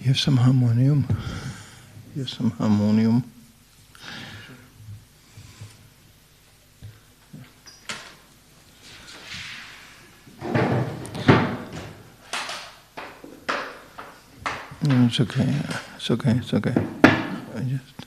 Here's some harmonium. Here's some harmonium. No, it's okay. It's okay. It's okay. I just.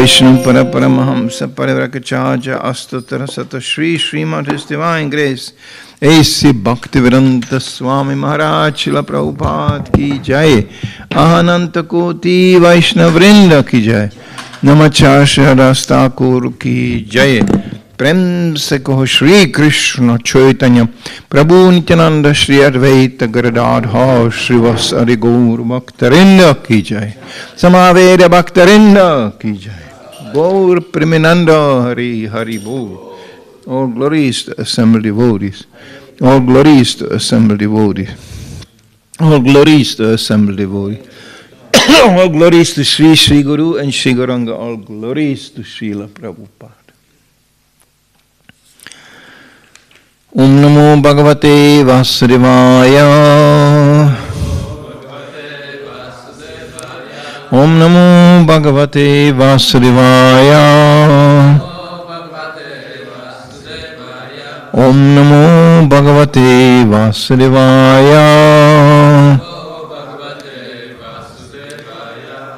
Vishnu para Paramahamsa Parivrakachaja Astuttara Sata Shri Srimad His Divine Grace A.C. Bhaktivedanta Swami Maharaj Srila Prabhupada Ki Jai Ahananta Koti Vaishnavrinda Ki Jai Namacharya Rastakur Ki Jai Prem se koho Shri Krishna Chaitanya Prabhu Nityananda Shri Advaita Garadadha Srivasari Gaur Bhaktarinda Ki Jai Samaveda Bhaktarinda Ki Jai Gaur Premananda Hari Hari Bol. All glories to assembled devotees. All glories to assembled devotees. All glories to assembled devotees. All glories to Sri Sri Guru and Sri Gauranga. All glories to Srila Prabhupada. Om Namo Bhagavate Vasudevaya. Om Namo Bhagavate Vasudevaya. Om Namo Bhagavate Vasudevaya.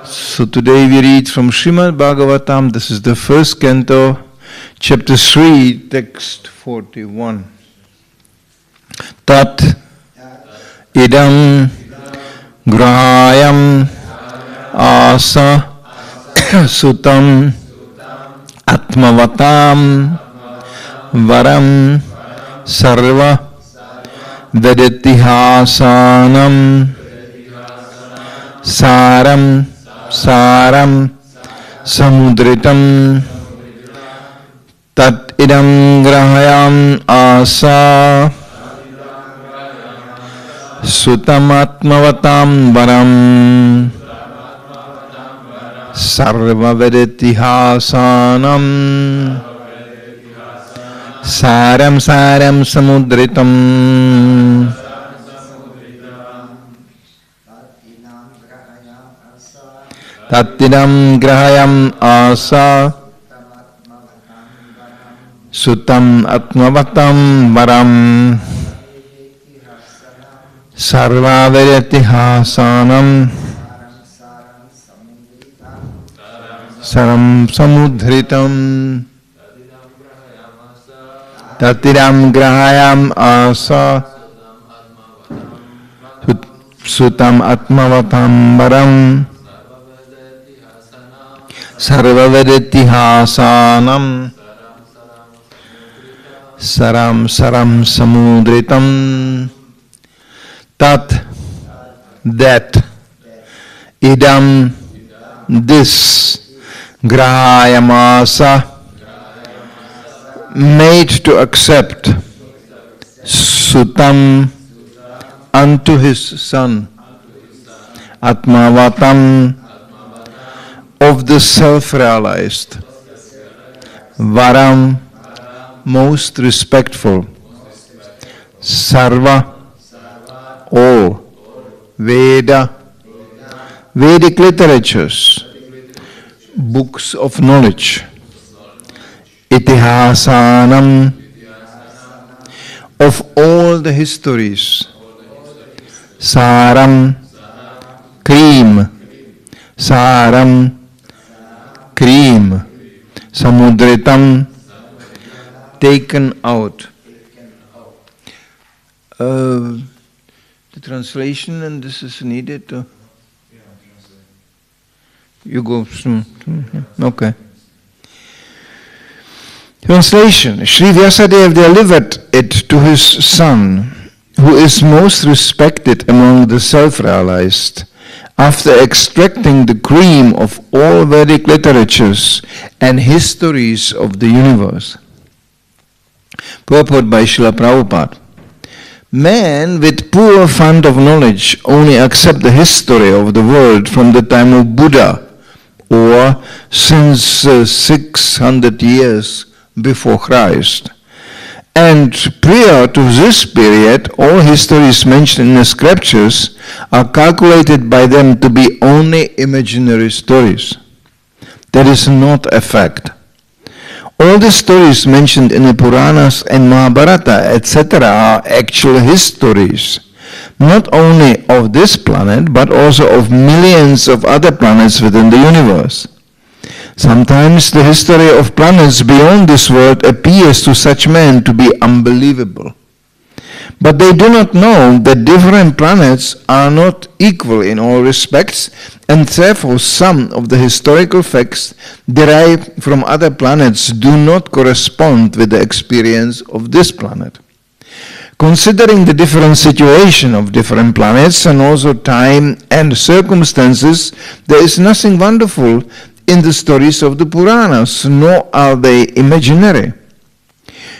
So today we read from Srimad Bhagavatam. This is the first canto, chapter 3, text 41. Tat idam grahayam asa sutam atmavatam varam sarva vedetihasanam saram samudritam tat idam grahayam asa sutam atmavatam varam sarva vedetihasanam saram samudritam tatidam grahayam asa sutam atmavatam varam sarva vedetihasanam saram samudritam tatidam grahayam asa sutam atmavatam varam sarva vedetihasanam saram samudritam tat that idam this grahayamasa made to accept sutam unto his son atmavatam of the self-realized varam most respectful sarva all Vedic literatures, books of knowledge, itihasanam of all the histories, saram cream, samudritam taken out. The translation, and this is needed. You go. Okay. Translation. Sri Vyasadeva delivered it to his son, who is most respected among the self-realized, after extracting the cream of all Vedic literatures and histories of the universe. Purport by Srila Prabhupada. Men with poor fund of knowledge only accept the history of the world from the time of Buddha, or since 600 years before Christ. And prior to this period, all histories mentioned in the scriptures are calculated by them to be only imaginary stories. That is not a fact. All the stories mentioned in the Puranas and Mahabharata, etc. are actual histories, not only of this planet, but also of millions of other planets within the universe. Sometimes the history of planets beyond this world appears to such men to be unbelievable. But they do not know that different planets are not equal in all respects, and therefore some of the historical facts derived from other planets do not correspond with the experience of this planet. Considering the different situation of different planets and also time and circumstances, there is nothing wonderful in the stories of the Puranas, nor are they imaginary.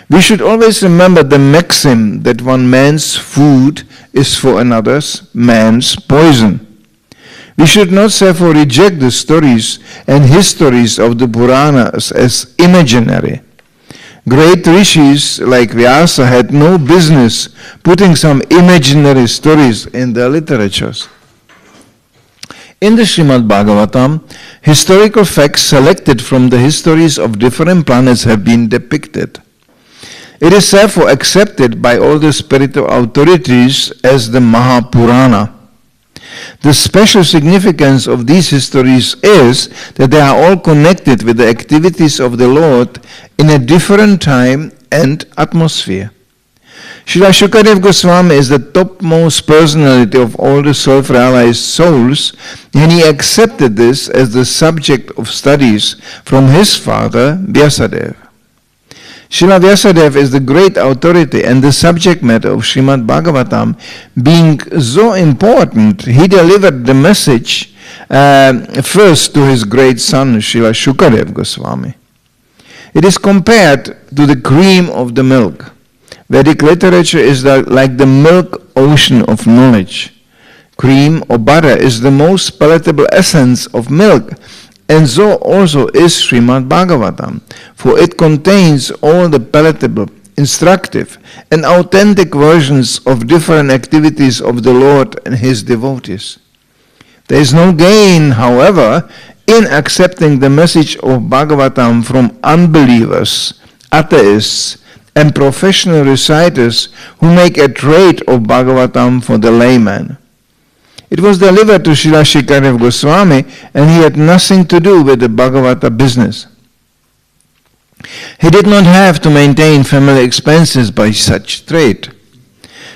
We should always remember the maxim that one man's food is for another man's poison. We should not therefore reject the stories and histories of the Puranas as imaginary. Great rishis like Vyasa had no business putting some imaginary stories in their literatures. In the Srimad Bhagavatam, historical facts selected from the histories of different planets have been depicted. It is therefore accepted by all the spiritual authorities as the Mahapurana. The special significance of these histories is that they are all connected with the activities of the Lord in a different time and atmosphere. Srila Shukadev Goswami is the topmost personality of all the self-realized souls, and he accepted this as the subject of studies from his father Vyasadeva. Srila Vyasadeva is the great authority and the subject matter of Srimad Bhagavatam. Being so important, he delivered the message first to his great son Srila Shukadev Goswami. It is compared to the cream of the milk. Vedic literature is like the milk ocean of knowledge. Cream or butter is the most palatable essence of milk, and so also is Srimad Bhagavatam, for it contains all the palatable, instructive, and authentic versions of different activities of the Lord and his devotees. There is no gain, however, in accepting the message of Bhagavatam from unbelievers, atheists, and professional reciters who make a trade of Bhagavatam for the layman. It was delivered to Srila Shukadev Goswami, and he had nothing to do with the Bhagavata business. He did not have to maintain family expenses by such trade.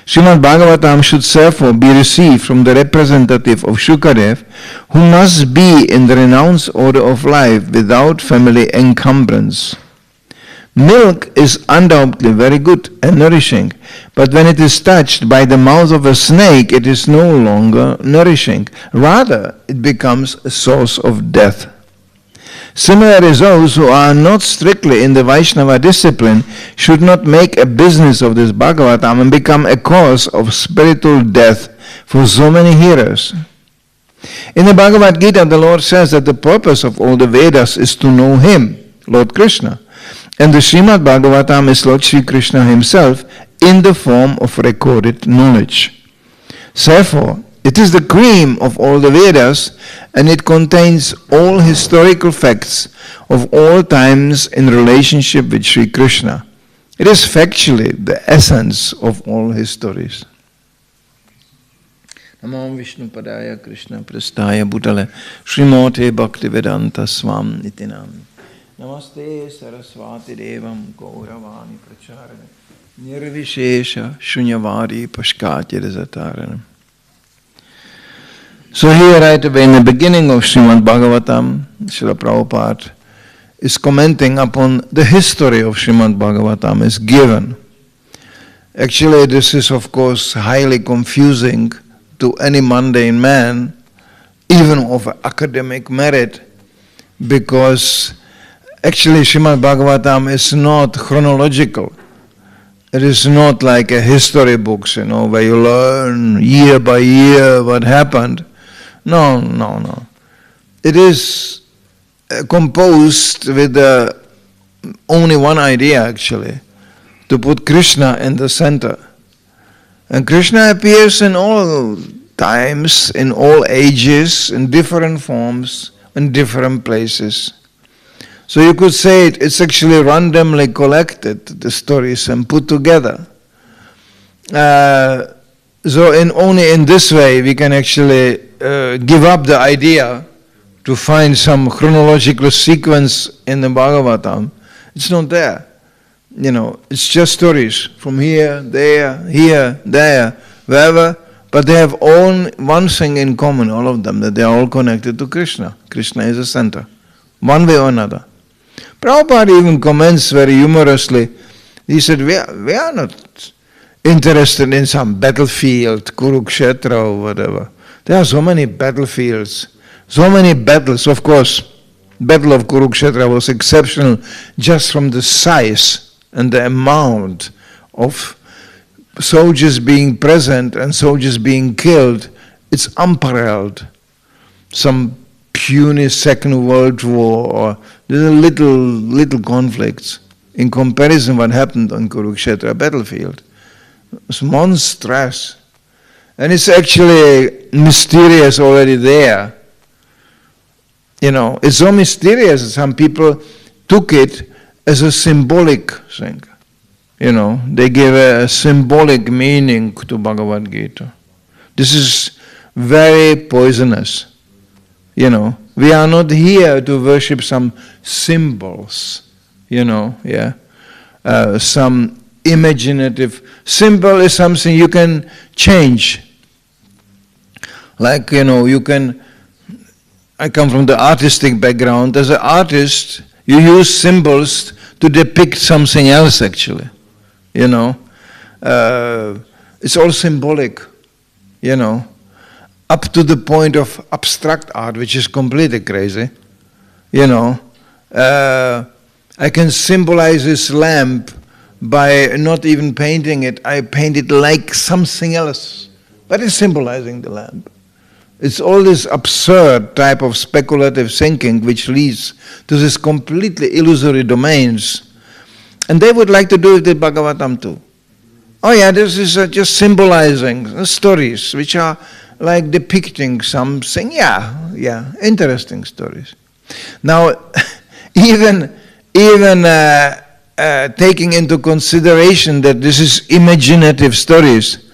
Srimad Bhagavatam should therefore be received from the representative of Shukadev, who must be in the renounced order of life without family encumbrance. Milk is undoubtedly very good and nourishing, but when it is touched by the mouth of a snake, it is no longer nourishing. Rather, it becomes a source of death. Similarly, those who are not strictly in the Vaishnava discipline should not make a business of this Bhagavatam and become a cause of spiritual death for so many hearers. In the Bhagavad Gita, the Lord says that the purpose of all the Vedas is to know Him, Lord Krishna. And the Srimad Bhagavatam is Lord Sri Krishna himself in the form of recorded knowledge. Therefore, it is the cream of all the Vedas, and it contains all historical facts of all times in relationship with Sri Krishna. It is factually the essence of all histories. Namo Vishnu Padaya Krishna Prastaya Bhutale Srimate Bhaktivedanta Swam Nitinam Namaste Saraswati Devam Gauravani Pracharane Nirvishesha Shunyavadi Pashkati Rezataranam. So here right away in the beginning of Srimad Bhagavatam, Srila Prabhupada is commenting upon the history of Srimad Bhagavatam is given. Actually this is of course highly confusing to any mundane man, even of academic merit, because actually Srimad Bhagavatam is not chronological. It is not like a history books, where you learn year by year what happened. No. It is composed with only one idea actually, to put Krishna in the center. And Krishna appears in all times, in all ages, in different forms, in different places. So you could say it's actually randomly collected, the stories, and put together. So only in this way we can actually give up the idea to find some chronological sequence in the Bhagavatam. It's not there. It's just stories from here, there, wherever, but they have all one thing in common, all of them, that they are all connected to Krishna. Krishna is the center, one way or another. Prabhupada even comments very humorously. He said, we are not interested in some battlefield, Kurukshetra or whatever. There are so many battlefields, so many battles. Of course, Battle of Kurukshetra was exceptional just from the size and the amount of soldiers being present and soldiers being killed. It's unparalleled. Some puny Second World War, or there's a little conflicts in comparison what happened on Kurukshetra battlefield. It's monstrous. And it's actually mysterious already there, It's so mysterious that some people took it as a symbolic thing. They gave a symbolic meaning to Bhagavad Gita. This is very poisonous. We are not here to worship some symbols, some imaginative symbol is something you can change. Like, I come from the artistic background. As an artist, you use symbols to depict something else actually. It's all symbolic, up to the point of abstract art, which is completely crazy. I can symbolize this lamp by not even painting it. I paint it like something else, but it's symbolizing the lamp. It's all this absurd type of speculative thinking which leads to this completely illusory domains. And they would like to do it with Bhagavatam too. Oh yeah, this is just symbolizing stories which are like depicting something. Yeah, interesting stories. Now, even taking into consideration that this is imaginative stories,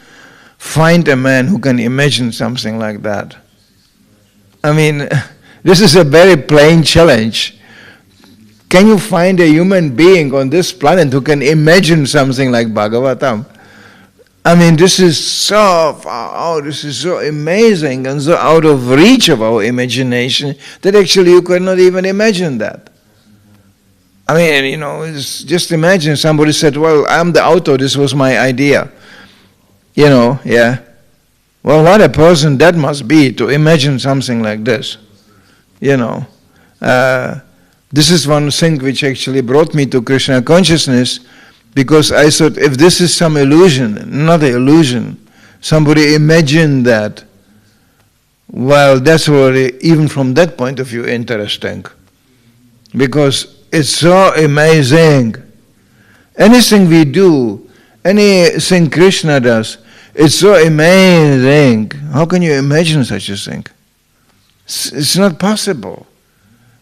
find a man who can imagine something like that. I mean, this is a very plain challenge. Can you find a human being on this planet who can imagine something like Bhagavatam? I mean, this is so far out, this is so amazing and so out of reach of our imagination that actually you could not even imagine that. I mean, just imagine somebody said, well, I'm the author, this was my idea. Well, what a person that must be to imagine something like this. This is one thing which actually brought me to Krishna consciousness, because I thought, if this is some illusion, not an illusion, somebody imagined that, well, that's already, even from that point of view, interesting. Because it's so amazing. Anything we do, anything Krishna does, it's so amazing. How can you imagine such a thing? It's not possible.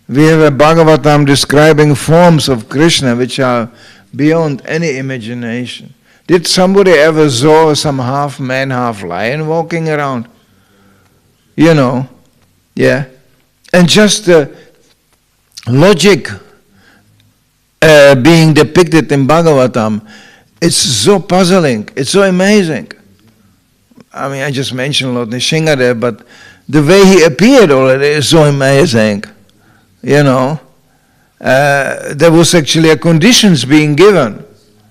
We have a Bhagavatam describing forms of Krishna which are beyond any imagination. Did somebody ever saw some half man, half lion walking around? And just the logic being depicted in Bhagavatam, it's so puzzling, it's so amazing. I mean, I just mentioned Lord Nrsimha there, but the way he appeared already is so amazing. There was actually a conditions being given.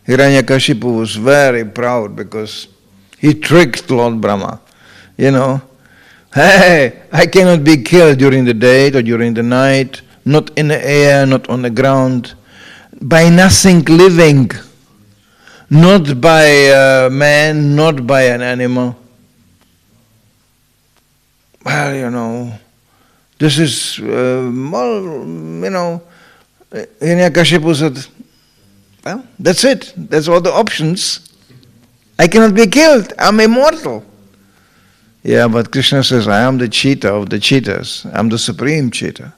Hiranyakashipu was very proud because he tricked Lord Brahma. Hey, I cannot be killed during the day or during the night, not in the air, not on the ground, by nothing living, not by a man, not by an animal. Well, this is, Hiranyakashipu said, well, that's it. That's all the options. I cannot be killed. I'm immortal. Yeah, but Krishna says, I am the cheetah of the cheetahs. I'm the supreme cheetah.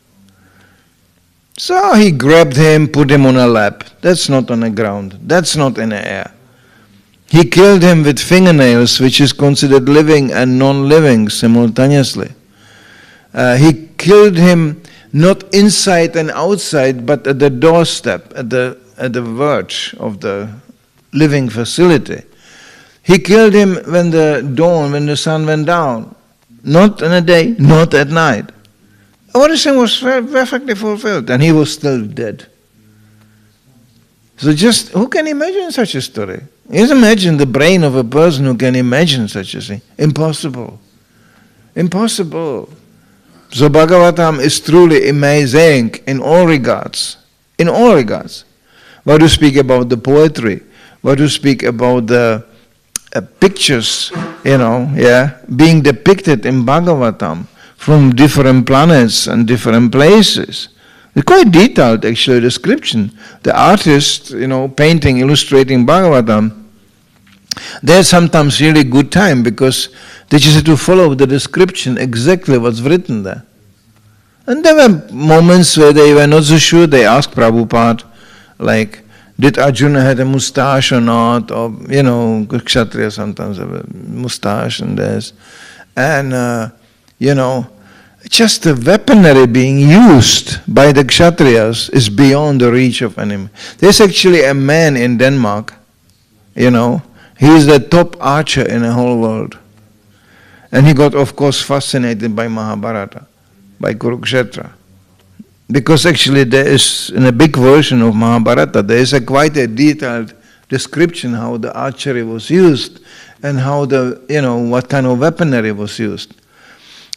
So he grabbed him, put him on a lap. That's not on the ground. That's not in the air. He killed him with fingernails, which is considered living and non-living simultaneously. He killed him not inside and outside, but at the doorstep, at the verge of the living facility. He killed him when the sun went down. Not in the day, not at night. Everything was perfectly fulfilled, and he was still dead. So just, who can imagine such a story? Just imagine the brain of a person who can imagine such a thing. Impossible. Impossible. So Bhagavatam is truly amazing in all regards. In all regards. What to speak about the poetry, what to speak about the pictures, being depicted in Bhagavatam from different planets and different places. It's quite detailed, actually, description. The artist, painting, illustrating Bhagavatam, they had sometimes really good time because they just had to follow the description exactly what's written there. And there were moments where they were not so sure. They asked Prabhupada, like, did Arjuna had a mustache or not? Or, Kshatriya sometimes have a mustache and this. And, just the weaponry being used by the Kshatriyas is beyond the reach of enemy. There's actually a man in Denmark, he is the top archer in the whole world. And he got, of course, fascinated by Mahabharata, by Kurukshetra. Because actually there is, in a big version of Mahabharata, there is quite a detailed description how the archery was used and how what kind of weaponry was used.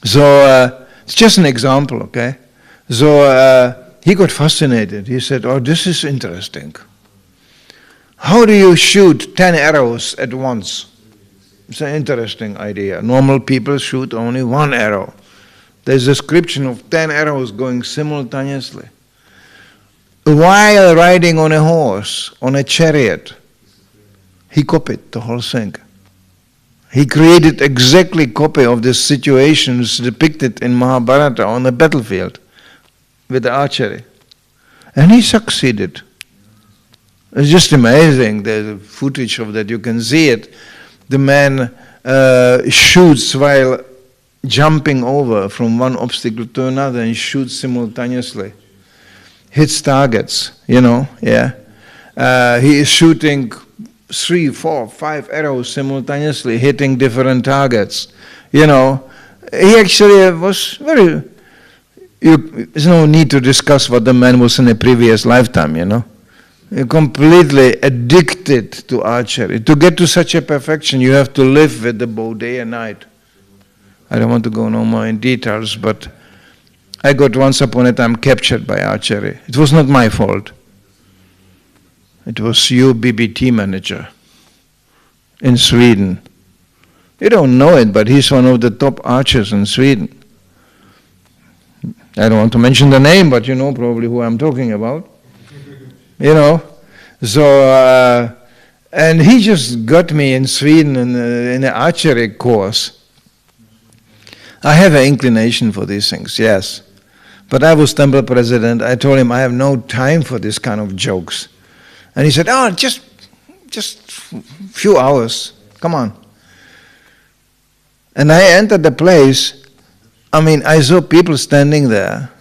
So, it's just an example, okay? So, he got fascinated. He said, oh, this is interesting. How do you shoot 10 arrows at once? It's an interesting idea. Normal people shoot only one arrow. There's a description of 10 arrows going simultaneously. While riding on a horse, on a chariot, he copied the whole thing. He created exactly copy of the situations depicted in Mahabharata on the battlefield with the archery. And he succeeded. It's just amazing. There's footage of that. You can see it. The man shoots while jumping over from one obstacle to another and shoots simultaneously. Hits targets, He is shooting 3, 4, 5 arrows simultaneously, hitting different targets. He actually was very... There's no need to discuss what the man was in a previous lifetime, Completely addicted to archery. To get to such a perfection, you have to live with the bow day and night. I don't want to go no more in details, but I got once upon a time captured by archery. It was not my fault. It was your BBT manager in Sweden. You don't know it, but he's one of the top archers in Sweden. I don't want to mention the name, but you know probably who I'm talking about. So, and he just got me in Sweden in an archery course. I have an inclination for these things, yes. But I was temple president. I told him I have no time for this kind of jokes. And he said, oh, just few hours, come on. And I entered the place. I saw people standing there.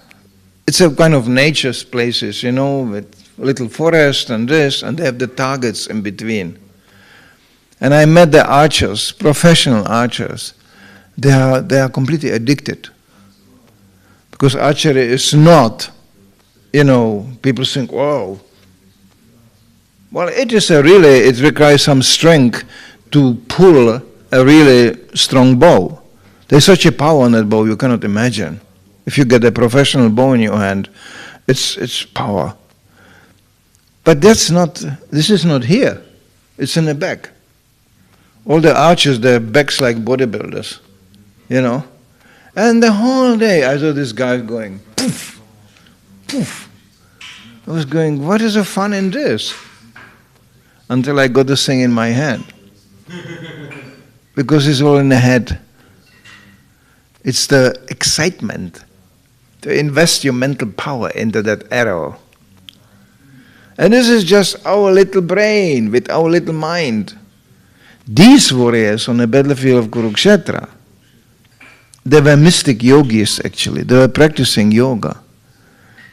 It's a kind of nature's places, with little forest and this, and they have the targets in between. And I met the archers, professional archers. They are completely addicted. Because archery is not, people think, whoa. Well, it requires some strength to pull a really strong bow. There's such a power on that bow you cannot imagine. If you get a professional bow in your hand, it's power. But this is not here. It's in the back. All the archers, their backs like bodybuilders, And the whole day I saw this guy going, poof, poof. I was going, what is the fun in this? Until I got this thing in my hand. Because it's all in the head. It's the excitement to invest your mental power into that arrow. And this is just our little brain with our little mind. These warriors on the battlefield of Kurukshetra, they were mystic yogis actually. They were practicing yoga.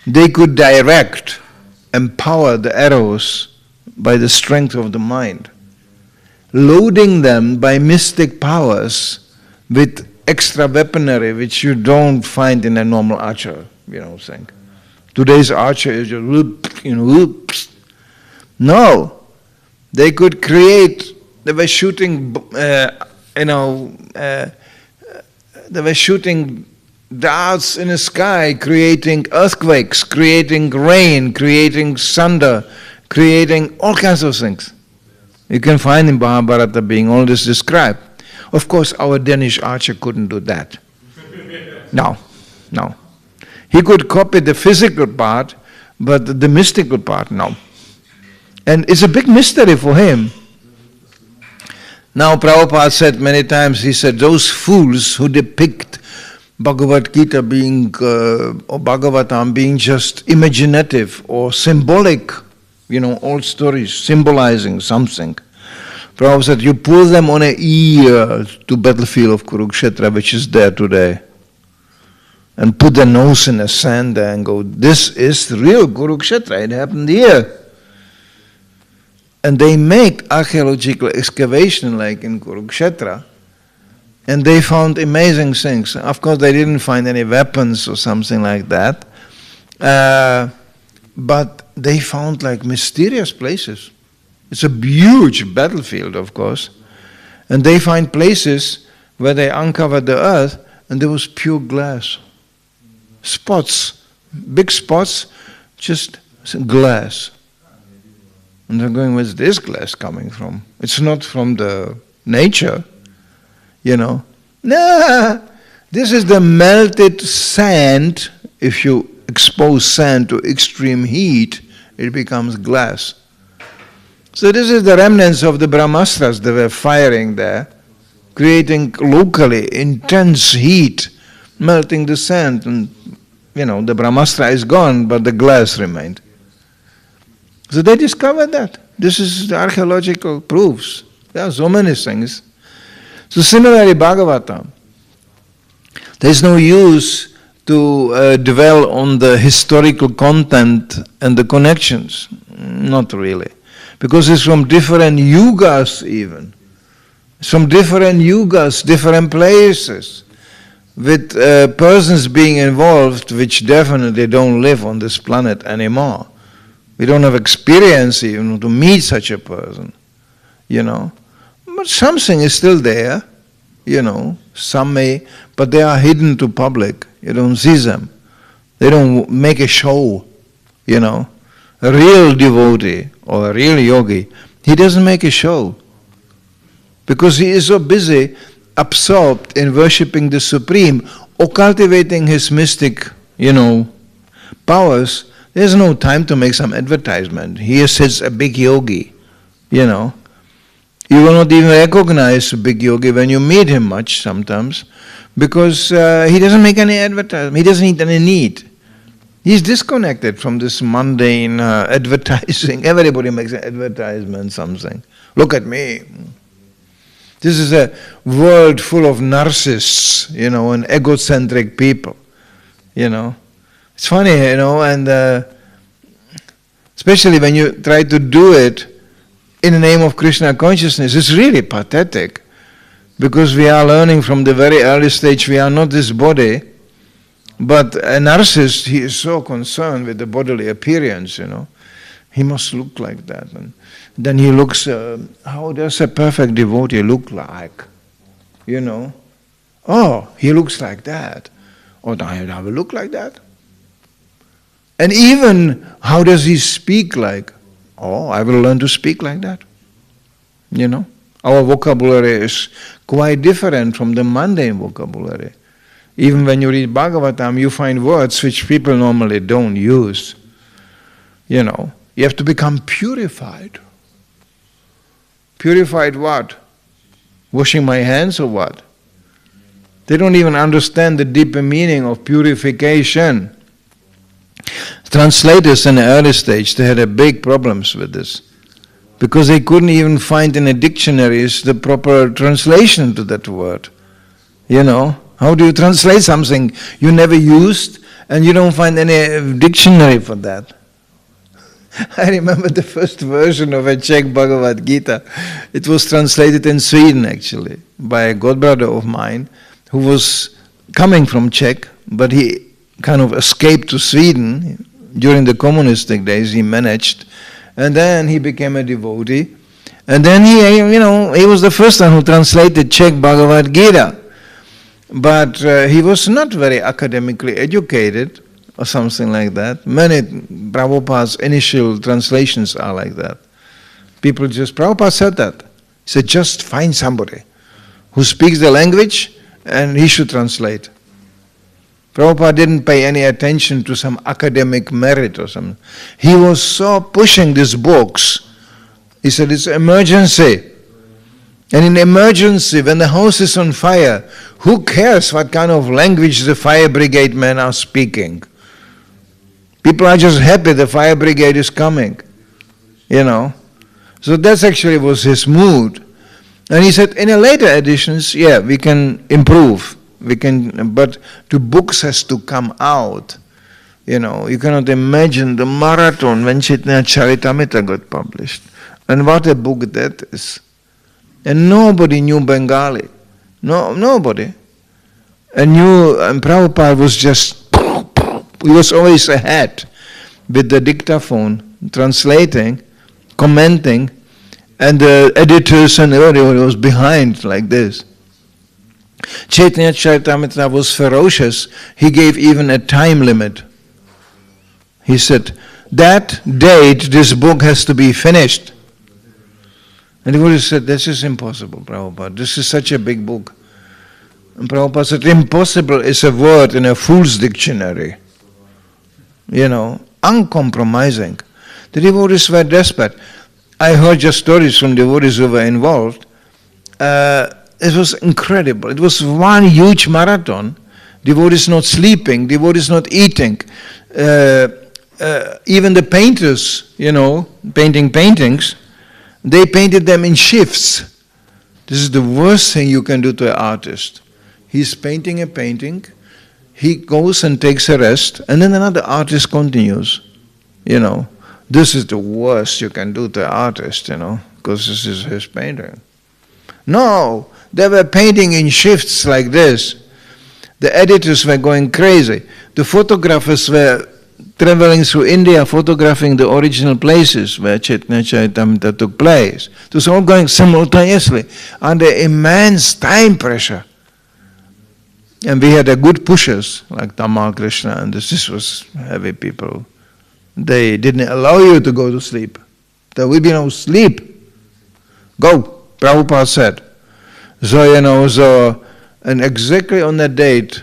They could direct, empower the arrows by the strength of the mind, loading them by mystic powers with extra weaponry which you don't find in a normal archer, thing. Today's archer is just, No, they could create. They were shooting, they were shooting darts in the sky, creating earthquakes, creating rain, creating thunder, creating all kinds of things. You can find in Mahabharata being all this described. Of course, our Danish archer couldn't do that. No. He could copy the physical part, but the mystical part, no. And it's a big mystery for him. Now, Prabhupada said many times, he said, those fools who depict Bhagavad Gita being, or Bhagavatam being just imaginative or symbolic, old stories symbolizing something. Prabhupada said, you pull them on an ear to battlefield of Kurukshetra, which is there today, and put their nose in the sand there and go, this is real Kurukshetra, it happened here. And they make archaeological excavation like in Kurukshetra, and they found amazing things. Of course, they didn't find any weapons or something like that, but they found like mysterious places. It's a huge battlefield, of course, and they find places where they uncovered the earth, and there was pure glass. Spots, big spots, just glass. And they're going, where's this glass coming from? It's not from the nature, Nah, this is the melted sand. If you expose sand to extreme heat, it becomes glass. So this is the remnants of the Brahmastras they were firing there, creating locally intense heat, melting the sand, and the Brahmastra is gone, but the glass remained. So they discovered that. This is the archaeological proofs. There are so many things. So similarly, Bhagavatam. There is no use to dwell on the historical content and the connections. Not really. Because it's from different yugas even. It's from different yugas, different places, with persons being involved which definitely don't live on this planet anymore. We don't have experience even to meet such a person, But something is still there, some may, but they are hidden to public. You don't see them. They don't make a show, A real devotee or a real yogi, he doesn't make a show. Because he is so busy, absorbed in worshipping the Supreme or cultivating his mystic, powers. There's no time to make some advertisement. Here sits a big yogi, You will not even recognize a big yogi when you meet him much sometimes, because he doesn't make any advertisement. He doesn't need any need. He's disconnected from this mundane advertising. Everybody makes an advertisement, something. Look at me. This is a world full of narcissists, and egocentric people, It's funny, and especially when you try to do it in the name of Krishna consciousness, it's really pathetic. Because we are learning from the very early stage, we are not this body. But a narcissist, he is so concerned with the bodily appearance, He must look like that. And then he looks, how does a perfect devotee look like? Oh, he looks like that. Oh, I will look like that. And even, how does he speak like? Oh, I will learn to speak like that. Our vocabulary is quite different from the mundane vocabulary. Even when you read Bhagavatam, you find words which people normally don't use. You have to become purified. Purified what? Washing my hands or what? They don't even understand the deeper meaning of purification. Translators in the early stage, they had big problems with this. Because they couldn't even find in the dictionaries the proper translation to that word. How do you translate something you never used and you don't find any dictionary for that? I remember the first version of a Czech Bhagavad Gita. It was translated in Sweden actually by a godbrother of mine who was coming from Czech, but he kind of escaped to Sweden during the communistic days. He managed, and then he became a devotee, and then he was the first one who translated Czech Bhagavad Gita. But he was not very academically educated or something like that. Many Prabhupada's initial translations are like that. Prabhupada said that. He said, just find somebody who speaks the language and he should translate. Prabhupada didn't pay any attention to some academic merit or something. He was so pushing these books. He said, it's an emergency. And in emergency, when the house is on fire, who cares what kind of language the fire brigade men are speaking? People are just happy the fire brigade is coming, So that's actually was his mood. And he said, in a later editions, we can improve. But the books has to come out. You cannot imagine the marathon when Chaitanya Charitamrita got published. And what a book that is. And nobody knew Bengali. No, nobody. And Prabhupada was he was always ahead with the dictaphone, translating, commenting, and the editors and everybody was behind like this. Chaitanya Charitamrita was ferocious. He gave even a time limit. He said, that date this book has to be finished. And the Guru said, this is impossible, Prabhupada. This is such a big book. And Prabhupada said, impossible is a word in a fool's dictionary. Uncompromising. The devotees were desperate. I heard just stories from devotees who were involved. It was incredible. It was one huge marathon. Devotees not sleeping, devotees not eating. Even the painters, painting paintings, they painted them in shifts. This is the worst thing you can do to an artist. He's painting a painting, he goes and takes a rest, and then another artist continues. This is the worst you can do to an artist, because this is his painting. No, they were painting in shifts like this. The editors were going crazy. The photographers were traveling through India, photographing the original places where Chaitanya Charitamrita took place. It was all going simultaneously under immense time pressure. And we had good pushers like Hare Krišna, and this was heavy people. They didn't allow you to go to sleep. There will be no sleep. Go, Prabhupada said. And exactly on that date,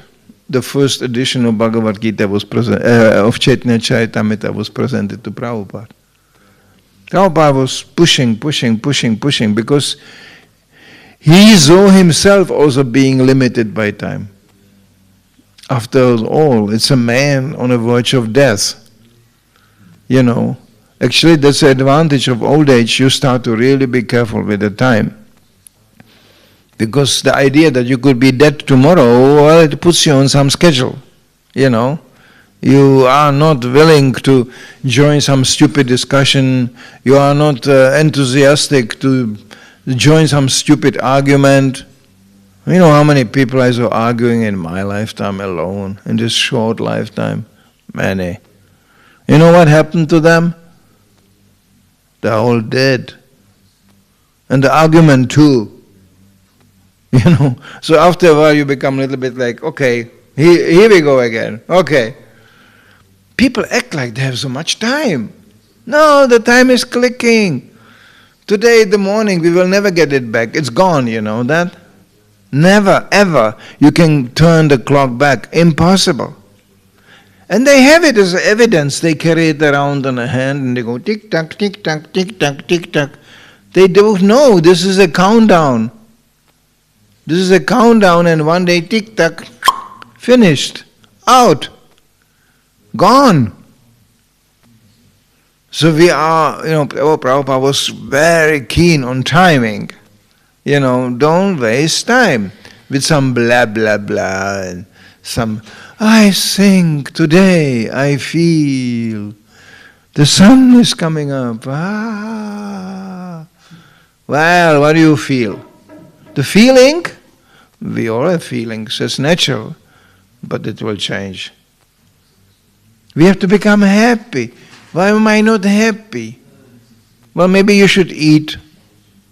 the first edition of Bhagavad Gita was of Chaitanya Charitamrita was presented to Prabhupada. Prabhupada was pushing because he saw himself also being limited by time. After all, it's a man on the verge of death. Actually that's the advantage of old age. You start to really be careful with the time. Because the idea that you could be dead tomorrow, well, it puts you on some schedule, You are not willing to join some stupid discussion. You are not enthusiastic to join some stupid argument. You know how many people I saw arguing in my lifetime alone, in this short lifetime? Many. You know what happened to them? They're all dead. And the argument too. So after a while you become a little bit like, okay, here we go again, okay. People act like they have so much time. No, the time is clicking. Today in the morning we will never get it back, it's gone, that? Never, ever you can turn the clock back, impossible. And they have it as evidence, they carry it around on a hand and they go tick-tock, tick-tock, tick-tock, tick-tock. They don't know, this is a countdown. This is a countdown and one day, tick-tock, finished, out, gone. So we are, Prabhupada was very keen on timing. Don't waste time with some blah, blah, blah, and some, I think today I feel the sun is coming up. Well, what do you feel? The feeling, we all have feelings, it's natural, but it will change. We have to become happy. Why am I not happy? Well, maybe you should eat,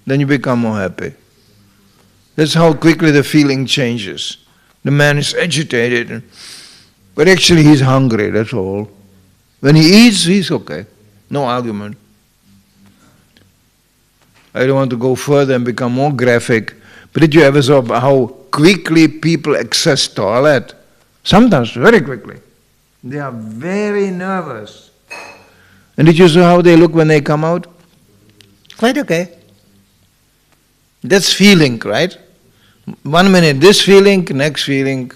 then you become more happy. That's how quickly the feeling changes. The man is agitated, but actually he's hungry, that's all. When he eats, he's okay. No argument. I don't want to go further and become more graphic, but did you ever saw how quickly people access toilet? Sometimes very quickly. They are very nervous. And did you see how they look when they come out? Quite okay. That's feeling, right? 1 minute this feeling, next feeling,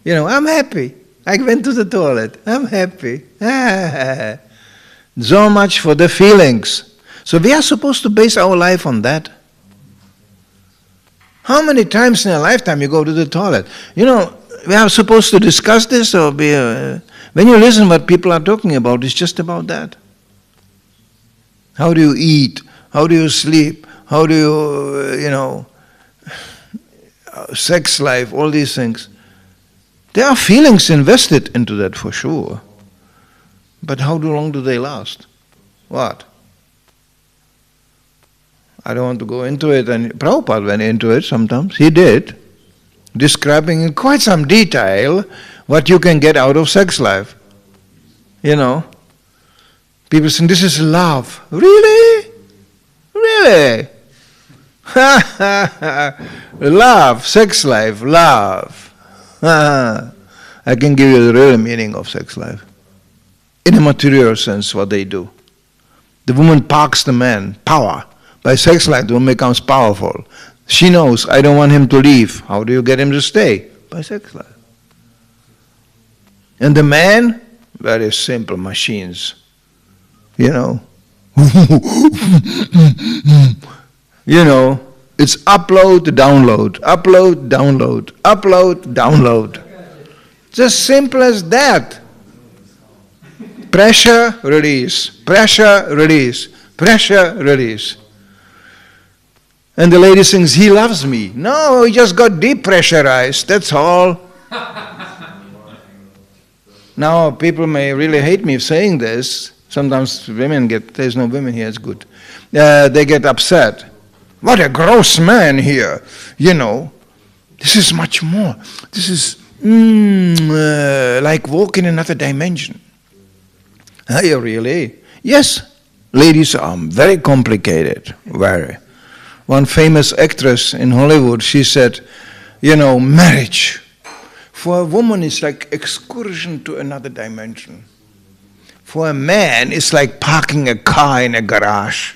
I'm happy. I went to the toilet. I'm happy. So much for the feelings. So we are supposed to base our life on that. How many times in a lifetime you go to the toilet? We are supposed to discuss this, or when you listen what people are talking about, it's just about that. How do you eat? How do you sleep? How do you, sex life, all these things. There are feelings invested into that for sure. But how long do they last? What? I don't want to go into it, and Prabhupada went into it sometimes. He did, describing in quite some detail what you can get out of sex life. People say, this is love. Really? Really? Love, sex life, love. I can give you the real meaning of sex life. In a material sense, what they do. The woman parks the man, power. By sex life, the woman becomes powerful. She knows, I don't want him to leave. How do you get him to stay? By sex life. And the man, very simple machines. It's upload, download, upload, download, upload, download. Just simple as that. Pressure, release, pressure, release, pressure, release. And the lady sings, he loves me. No, he just got depressurized, that's all. Now, people may really hate me saying this. Sometimes women there's no women here, it's good. They get upset. What a gross man here. This is much more. This is like walking in another dimension. Are you really? Yes, ladies are very complicated, very. One famous actress in Hollywood, she said, marriage for a woman is like excursion to another dimension. For a man, it's like parking a car in a garage.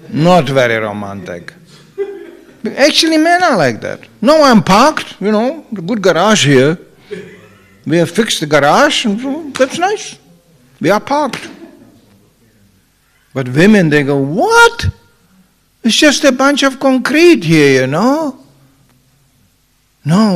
Not very romantic. Actually, men are like that. No, I'm parked, a good garage here. We have fixed the garage, and so that's nice. We are parked. But women, they go, what? It's just a bunch of concrete here, No,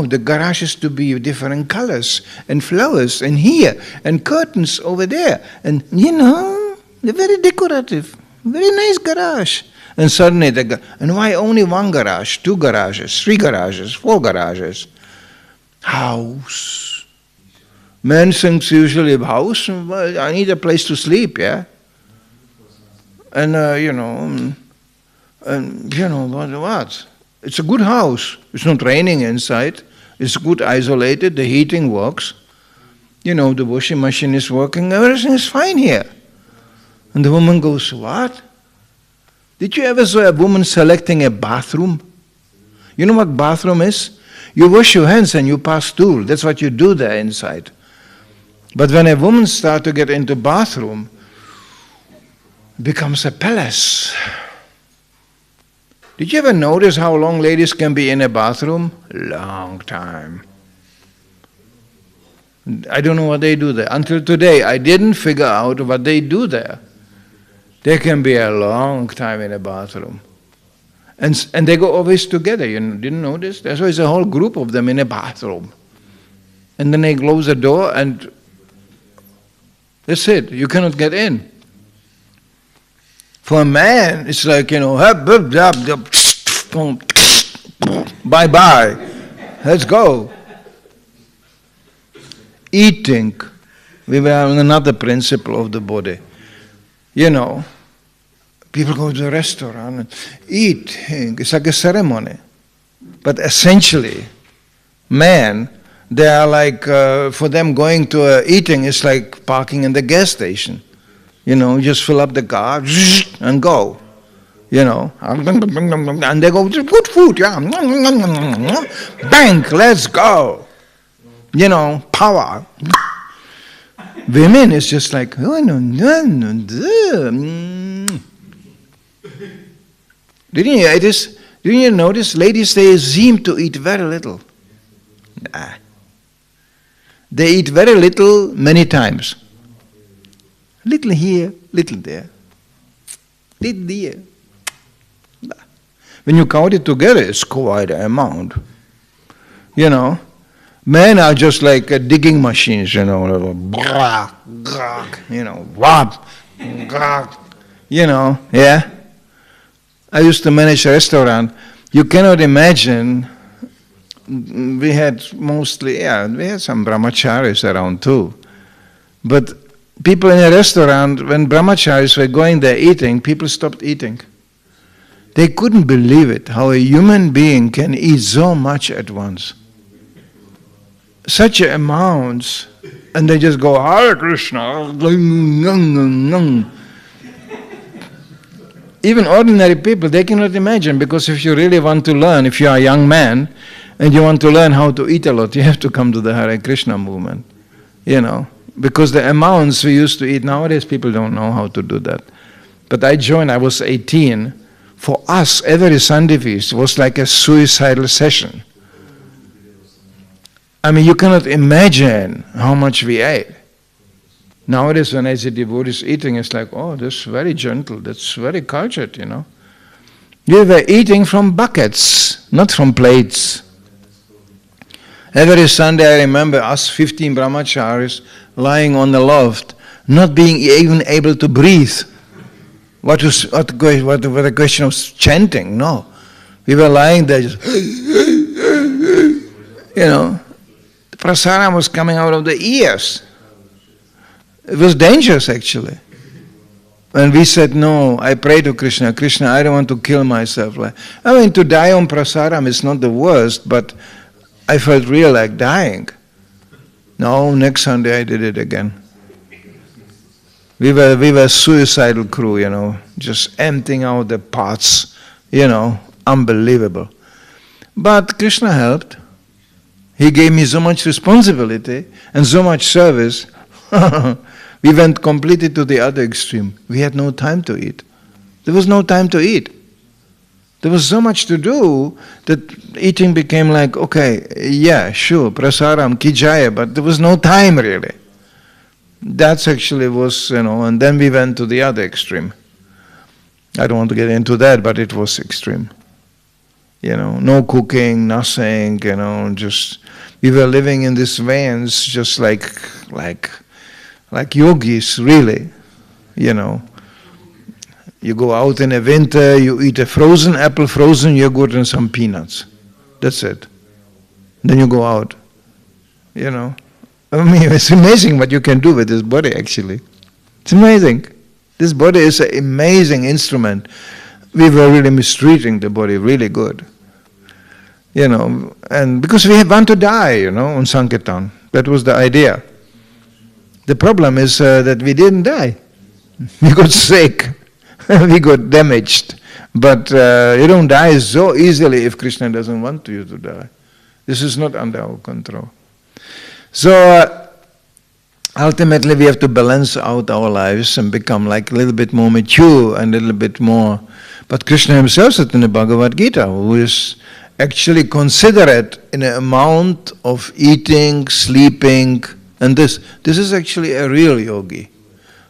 the garage is to be different colors, and flowers, and here, and curtains over there. And, they're very decorative. Very nice garage. And suddenly, and why only one garage, 2 garages, 3 garages, 4 garages? House. Man thinks usually of house, well, I need a place to sleep, yeah? And, what? It's a good house. It's not raining inside. It's good isolated. The heating works. The washing machine is working. Everything is fine here. And the woman goes, what? Did you ever see a woman selecting a bathroom? You know what bathroom is? You wash your hands and you pass stool. That's what you do there inside. But when a woman starts to get into bathroom, it becomes a palace. Did you ever notice how long ladies can be in a bathroom? Long time. I don't know what they do there. Until today, I didn't figure out what they do there. They can be a long time in a bathroom. And they go always together. You didn't notice? There's always a whole group of them in a bathroom. And then they close the door and that's it. You cannot get in. For a man, it's like, bye-bye. Let's go. Eating. We were on another principle of the body. People go to the restaurant and eat. It's like a ceremony. But essentially, man, they are like, for them going to eating is like parking in the gas station. Just fill up the car and go. And they go, good food, yeah. Bang, let's go. Power. Women is just like, Didn't you notice? Ladies, they seem to eat very little. Nah. They eat very little many times. Little here, little there. Little there. Nah. When you count it together, it's quite an amount. You know, men are just like digging machines, you know, you know, yeah. I used to manage a restaurant. You cannot imagine, we had mostly, we had some brahmacharis around too. But people in a restaurant, when brahmacharis were going there eating, people stopped eating. They couldn't believe it, how a human being can eat so much at once. Such amounts, and they just go, Hare Krišna. Even ordinary people, they cannot imagine, because if you really want to learn, if you are a young man and you want to learn how to eat a lot, you have to come to the Hare Krišna movement, you know, because the amounts we used to eat nowadays, people don't know how to do that. But I joined, I was 18. For us, every Sunday feast was like a suicidal session. I mean, you cannot imagine how much we ate. Nowadays, when I see devotees eating, it's like, oh, that's very gentle, that's very cultured, you know. We were eating from buckets, not from plates. Every Sunday, I remember us 15 brahmacharis lying on the loft, not being even able to breathe. What the question of chanting? No. We were lying there just, you know. The prasara was coming out of the ears. It was dangerous, actually. And we said, no, I pray to Krishna. Krishna, I don't want to kill myself. I mean, to die on prasaram is not the worst, but I felt real like dying. No, next Sunday I did it again. We were a suicidal crew, you know, just emptying out the pots, you know, unbelievable. But Krishna helped. He gave me so much responsibility and so much service. We went completely to the other extreme. We had no time to eat. There was no time to eat. There was so much to do that eating became like, okay, yeah, sure, prasaram, ki jaya, but there was no time really. That actually was, you know, and then we went to the other extreme. I don't want to get into that, but it was extreme. You know, no cooking, nothing, you know, just, we were living in these vans just like yogis, really, you know. You go out in the winter, you eat a frozen apple, frozen yogurt and some peanuts. That's it. Then you go out, you know. I mean, it's amazing what you can do with this body, actually. It's amazing. This body is an amazing instrument. We were really mistreating the body really good. You know, and because we want to die, you know, on Sankirtan. That was the idea. The problem is that we didn't die. We got sick. We got damaged. But you don't die so easily if Krishna doesn't want you to die. This is not under our control. So ultimately we have to balance out our lives and become like a little bit more mature and a little bit more. But Krishna himself said in the Bhagavad Gita, who is actually considerate in the amount of eating, sleeping, and this is actually a real yogi,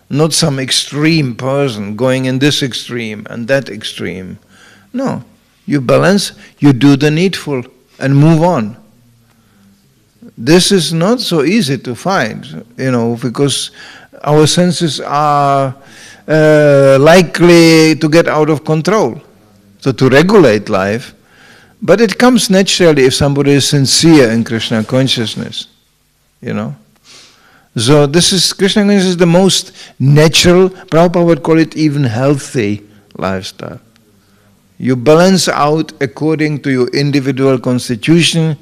not some extreme person going in this extreme and that extreme. No, you balance, you do the needful and move on. This is not so easy to find, you know, because our senses are likely to get out of control. So to regulate life, but it comes naturally if somebody is sincere in Krishna consciousness, you know. So this is, Krishna consciousness is the most natural, Prabhupada would call it even healthy lifestyle. You balance out according to your individual constitution,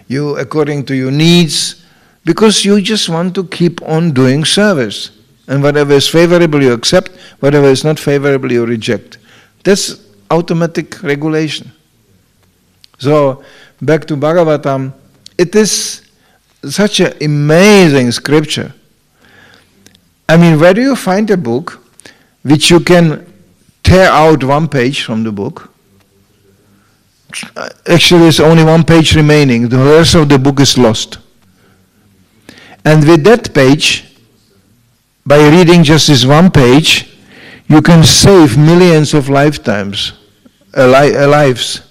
you according to your needs, because you just want to keep on doing service. And whatever is favorable you accept, whatever is not favorable you reject. That's automatic regulation. So, back to Bhagavatam, it is such an amazing scripture. I mean, where do you find a book which you can tear out one page from the book Actually, it's only one page remaining. The rest of the book is lost. And with that page, by reading just this one page, you can save millions of lifetimes, lives,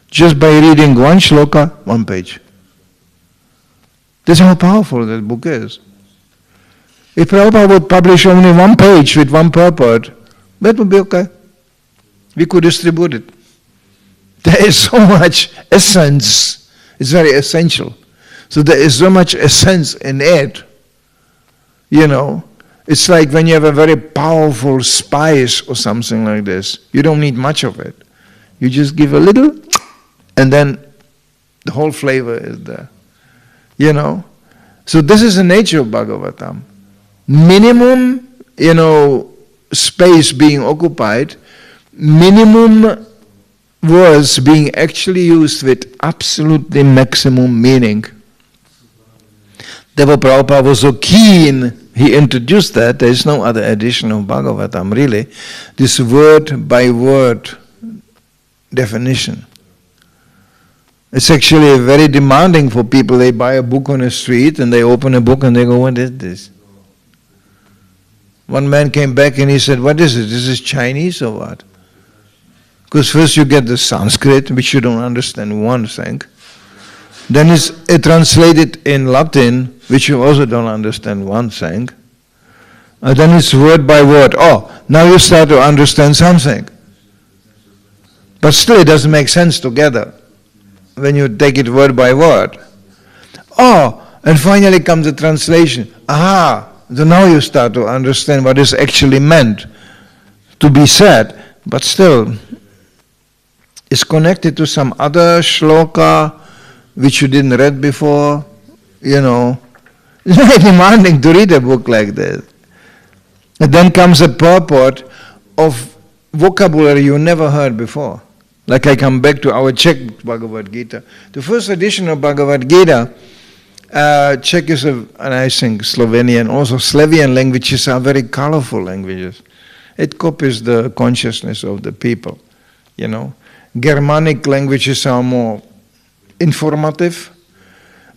just by reading one shloka, one page. That's how powerful that book is. If Prabhupada would publish only one page with one purport, that would be okay. We could distribute it. There is so much essence. It's very essential. So there is so much essence in it. You know, it's like when you have a very powerful spice or something like this. You don't need much of it. You just give a little, and then the whole flavor is there. You know? So this is the nature of Bhagavatam. Minimum, space being occupied, minimum words being actually used with absolutely maximum meaning. Therefore Prabhupada was so keen, he introduced that. There is no other edition of Bhagavatam, really. This word by word definition. It's actually very demanding for people. They buy a book on the street and they open a book and they go, what is this? One man came back and he said, what is it? Is this Chinese or what? Because first you get the Sanskrit, which you don't understand one thing. Then it's translated in Latin, which you also don't understand one thing. And then it's word by word. Oh, now you start to understand something. But still it doesn't make sense together when you take it word by word. Oh, and finally comes the translation. Aha, so now you start to understand what is actually meant to be said. But still, it's connected to some other shloka which you didn't read before, It's very demanding to read a book like this. And then comes a purport of vocabulary you never heard before. Like I come back to our Czech Bhagavad Gita. The first edition of Bhagavad Gita, Czech is and I think Slovenian, also Slavian languages are very colorful languages. It copies the consciousness of the people, Germanic languages are more informative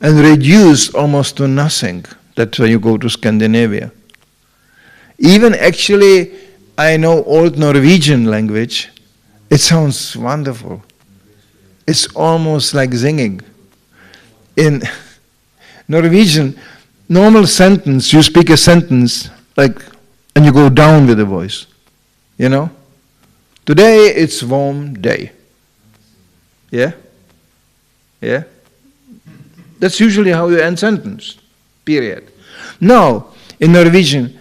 and reduced almost to nothing. That's why you go to Scandinavia. Even actually, I know Old Norwegian language. It sounds wonderful. It's almost like singing. In Norwegian, normal sentence, you speak a sentence and you go down with the voice. Today it's warm day. Yeah? Yeah? That's usually how you end sentence. Period. Now, in Norwegian,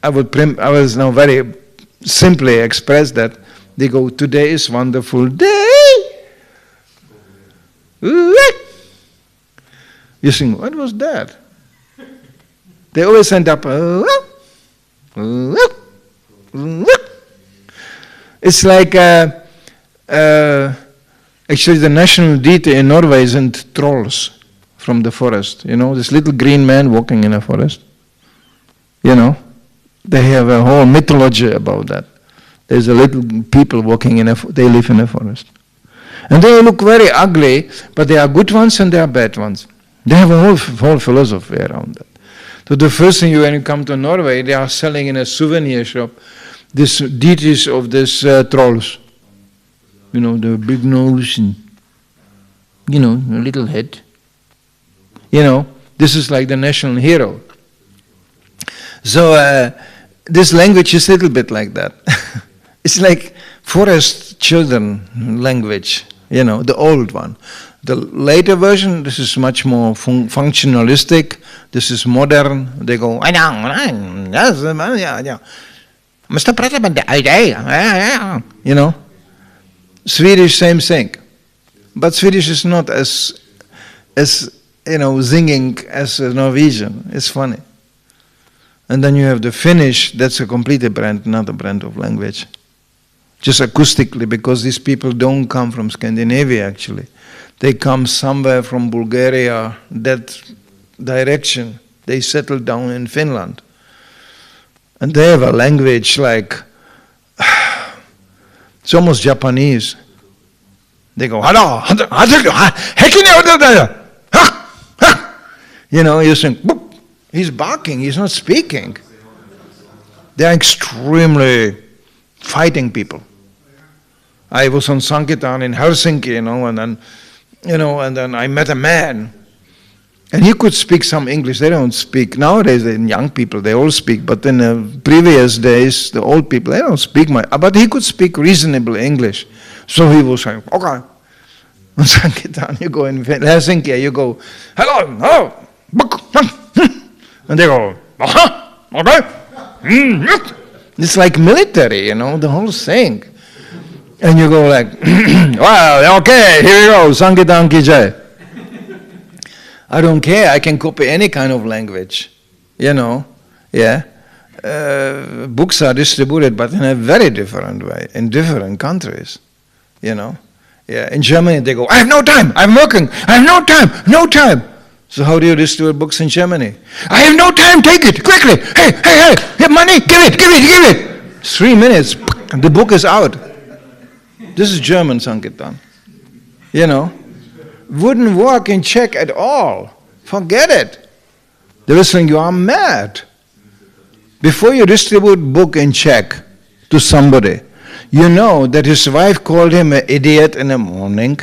I was now very simply express that. They go, today is wonderful day. You think, what was that? They always end up, it's like, actually the national deity in Norway isn't trolls from the forest. This little green man walking in a forest. They have a whole mythology about that. There's a little people walking they live in a forest. And they look very ugly, but they are good ones and they are bad ones. They have a whole philosophy around that. So the first thing when you come to Norway, they are selling in a souvenir shop these deities of these trolls. The big nose and, a little head. This is like the national hero. So this language is a little bit like that. It's like forest children language, the old one. The later version, this is much more functionalistic. This is modern. They go, Mr. President, Swedish, same thing. But Swedish is not as singing as Norwegian. It's funny. And then you have the Finnish, that's a completely another brand of language. Just acoustically, because these people don't come from Scandinavia actually. They come somewhere from Bulgaria, that direction. They settled down in Finland. And they have a language like, it's almost Japanese. They go, hello, you know, you think, he's barking, he's not speaking. They're extremely fighting people. I was on Sankirtan in Helsinki, and then I met a man, and he could speak some English. They don't speak nowadays. The young people, they all speak, but in the previous days, the old people, they don't speak much. But he could speak reasonable English, so he was saying, okay. On Sankirtan, you go in Helsinki, you go, hello, and they go, okay. It's like military, the whole thing. And you go like, well, okay, here we go, Sankirtan ki jai. I don't care, I can copy any kind of language, yeah. Books are distributed, but in a very different way, in different countries, Yeah, in Germany they go, I have no time, I'm working, I have no time. So how do you distribute books in Germany? I have no time, take it, quickly. Hey, you have money, give it. 3 minutes, the book is out. This is German Sankirtan. Wouldn't work in Czech at all. Forget it. They were saying, you are mad. Before you distribute book in Czech to somebody, you know that his wife called him an idiot in the morning,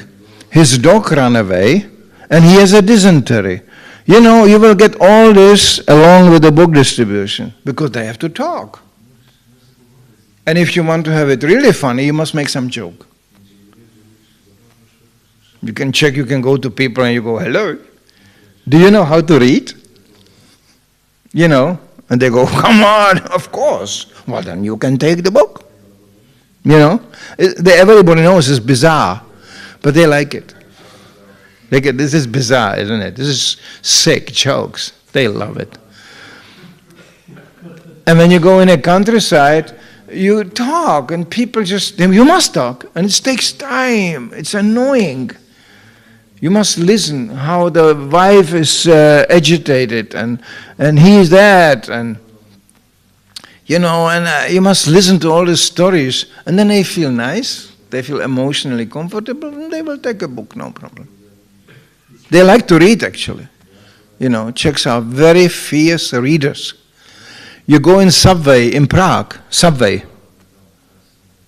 his dog ran away, and he has a dysentery. You will get all this along with the book distribution, because they have to talk. And if you want to have it really funny, you must make some joke. You can go to people and you go, hello, do you know how to read? And they go, come on, of course. Well, then you can take the book. Everybody knows it's bizarre, but they like it. This is bizarre, isn't it? This is sick jokes. They love it. And when you go in a countryside, you talk, and people you must talk, and it takes time. It's annoying. You must listen how the wife is agitated, and he is that, and you must listen to all the stories, and then they feel nice, they feel emotionally comfortable, and they will take a book, no problem. They like to read, actually. Czechs are very fierce readers. You go in subway in Prague, subway.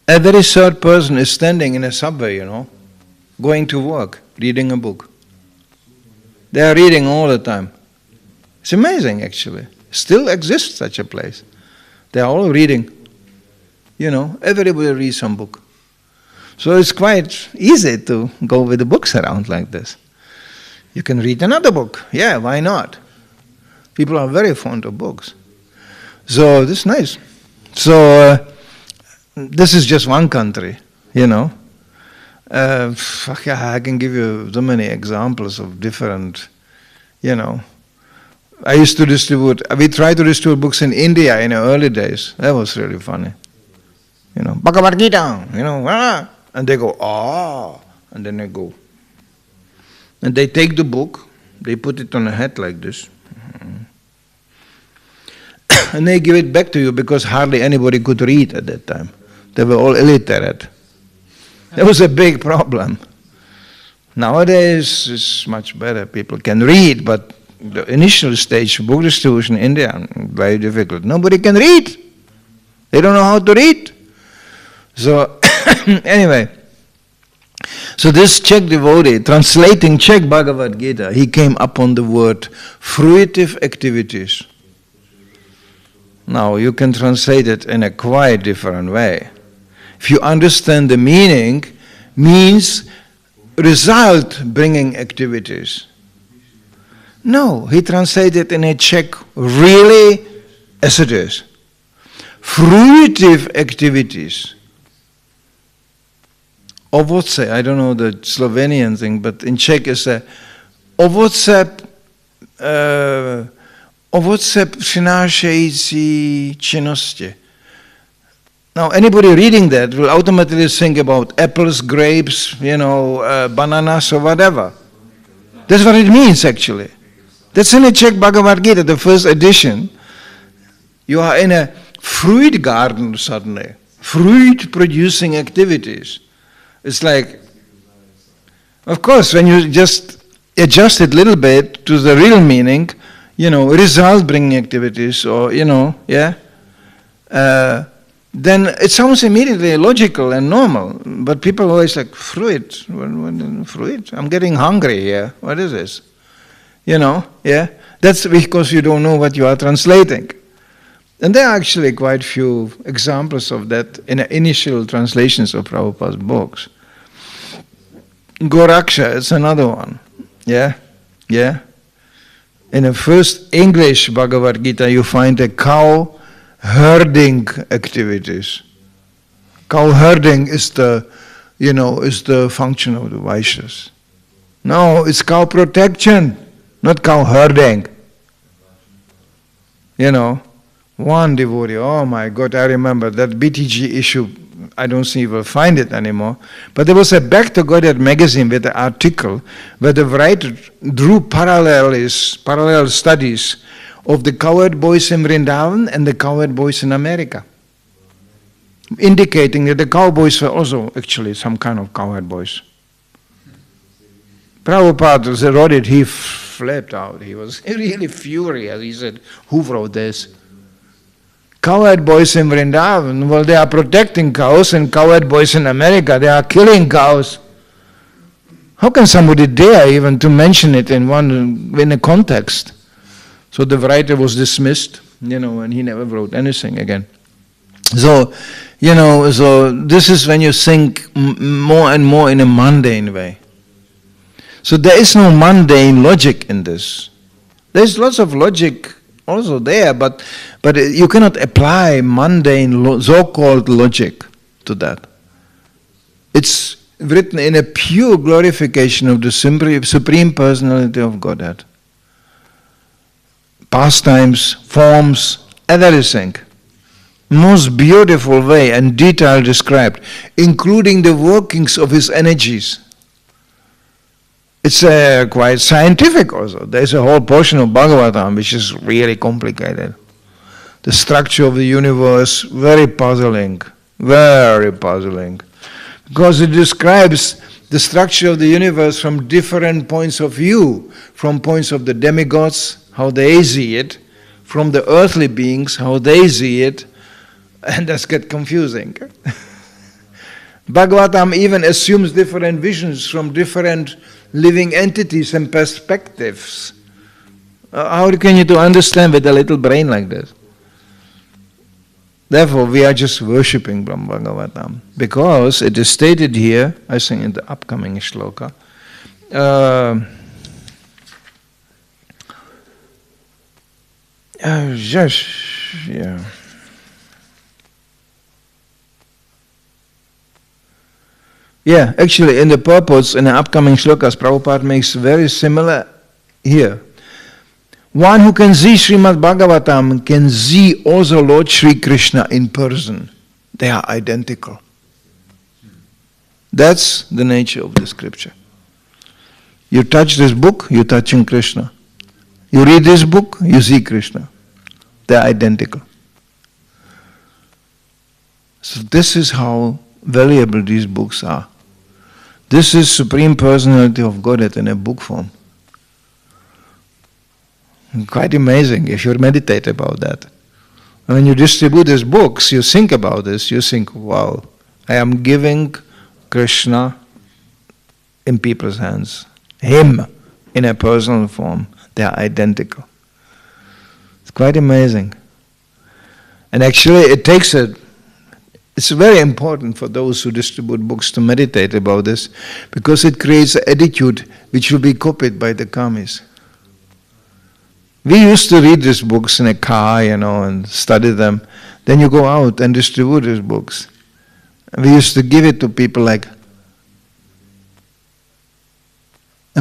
Every third person is standing in a subway, going to work, reading a book. They are reading all the time. It's amazing, actually. Still exists such a place. They are all reading. Everybody reads some book. So it's quite easy to go with the books around like this. You can read another book. Yeah, why not? People are very fond of books. So this is nice. So this is just one country, I can give you so many examples of different, I used to we tried to distribute books in India in the early days. That was really funny. Bhagavad Gita, and they go, and then they go. And they take the book, they put it on a hat like this, and they give it back to you because hardly anybody could read at that time. They were all illiterate. That was a big problem. Nowadays, it's much better. People can read, but the initial stage, book distribution in India, very difficult. Nobody can read. They don't know how to read. So, anyway, so this Czech devotee, translating Czech Bhagavad Gita, he came upon the word fruitive activities. Now, you can translate it in a quite different way. If you understand the meaning, means result-bringing activities. No, he translated in a Czech really as it is. Fruitive activities. Ovoce, I don't know the Slovenian thing, but in Czech it's a ovoce přinášející činnosti. Now, anybody reading that will automatically think about apples, grapes, bananas or whatever. That's what it means, actually. That's in the Czech Bhagavad Gita, the first edition. You are in a fruit garden suddenly. Fruit-producing activities. It's like Of course, when you just adjust it a little bit to the real meaning, result-bringing activities, or, then it sounds immediately logical and normal. But people always like, fruit? Fruit? I'm getting hungry here. What is this? That's because you don't know what you are translating. And there are actually quite few examples of that in the initial translations of Prabhupada's books. Goraksha is another one. Yeah. In the first English Bhagavad Gita, you find the cow herding activities. Cow herding is the function of the Vaishyas. No, it's cow protection, not cow herding. One devotee, oh my God, I remember that BTG issue, I don't think you will find it anymore, but there was a Back to Godhead magazine with an article where the writer drew parallel studies of the cowherd boys in Vrindavan and the cowherd boys in America, indicating that the cowboys were also actually some kind of cowherd boys. Prabhupada wrote it, he flipped out. He was really furious. He said, who wrote this? Cowherd boys in Vrindavan, well, they are protecting cows, and cowherd boys in America, they are killing cows. How can somebody dare even to mention it in a context? So the writer was dismissed, and he never wrote anything again. So this is when you think more and more in a mundane way. So there is no mundane logic in this. There's lots of logic also there, but you cannot apply mundane so-called logic to that. It's written in a pure glorification of the Supreme Personality of Godhead. Pastimes, forms, everything. Most beautiful way and detail described, including the workings of his energies. It's quite scientific also. There's a whole portion of Bhagavatam which is really complicated. The structure of the universe, very puzzling. Because it describes the structure of the universe from different points of view. From points of the demigods, how they see it. From the earthly beings, how they see it. And that's get confusing. Bhagavatam even assumes different visions from different living entities and perspectives. How can you understand with a little brain like this? Therefore, we are just worshipping Bhagavatam. Because it is stated here, I think in the upcoming shloka, Yeah, actually in the purpose, in the upcoming shlokas, Prabhupada makes very similar here. One who can see Srimad Bhagavatam can see also Lord Sri Krishna in person. They are identical. That's the nature of the scripture. You touch this book, you're touching Krishna. You read this book, you see Krishna. They are identical. So this is how valuable these books are. This is Supreme Personality of Godhead in a book form. Quite amazing if you meditate about that. And when you distribute these books, you think about this, you think, wow, I am giving Krishna in people's hands. Him in a personal form. They are identical. It's quite amazing. And actually it takes it's very important for those who distribute books to meditate about this, because it creates an attitude which will be copied by the karmis. We used to read these books in a car, and study them. Then you go out and distribute these books. And we used to give it to people and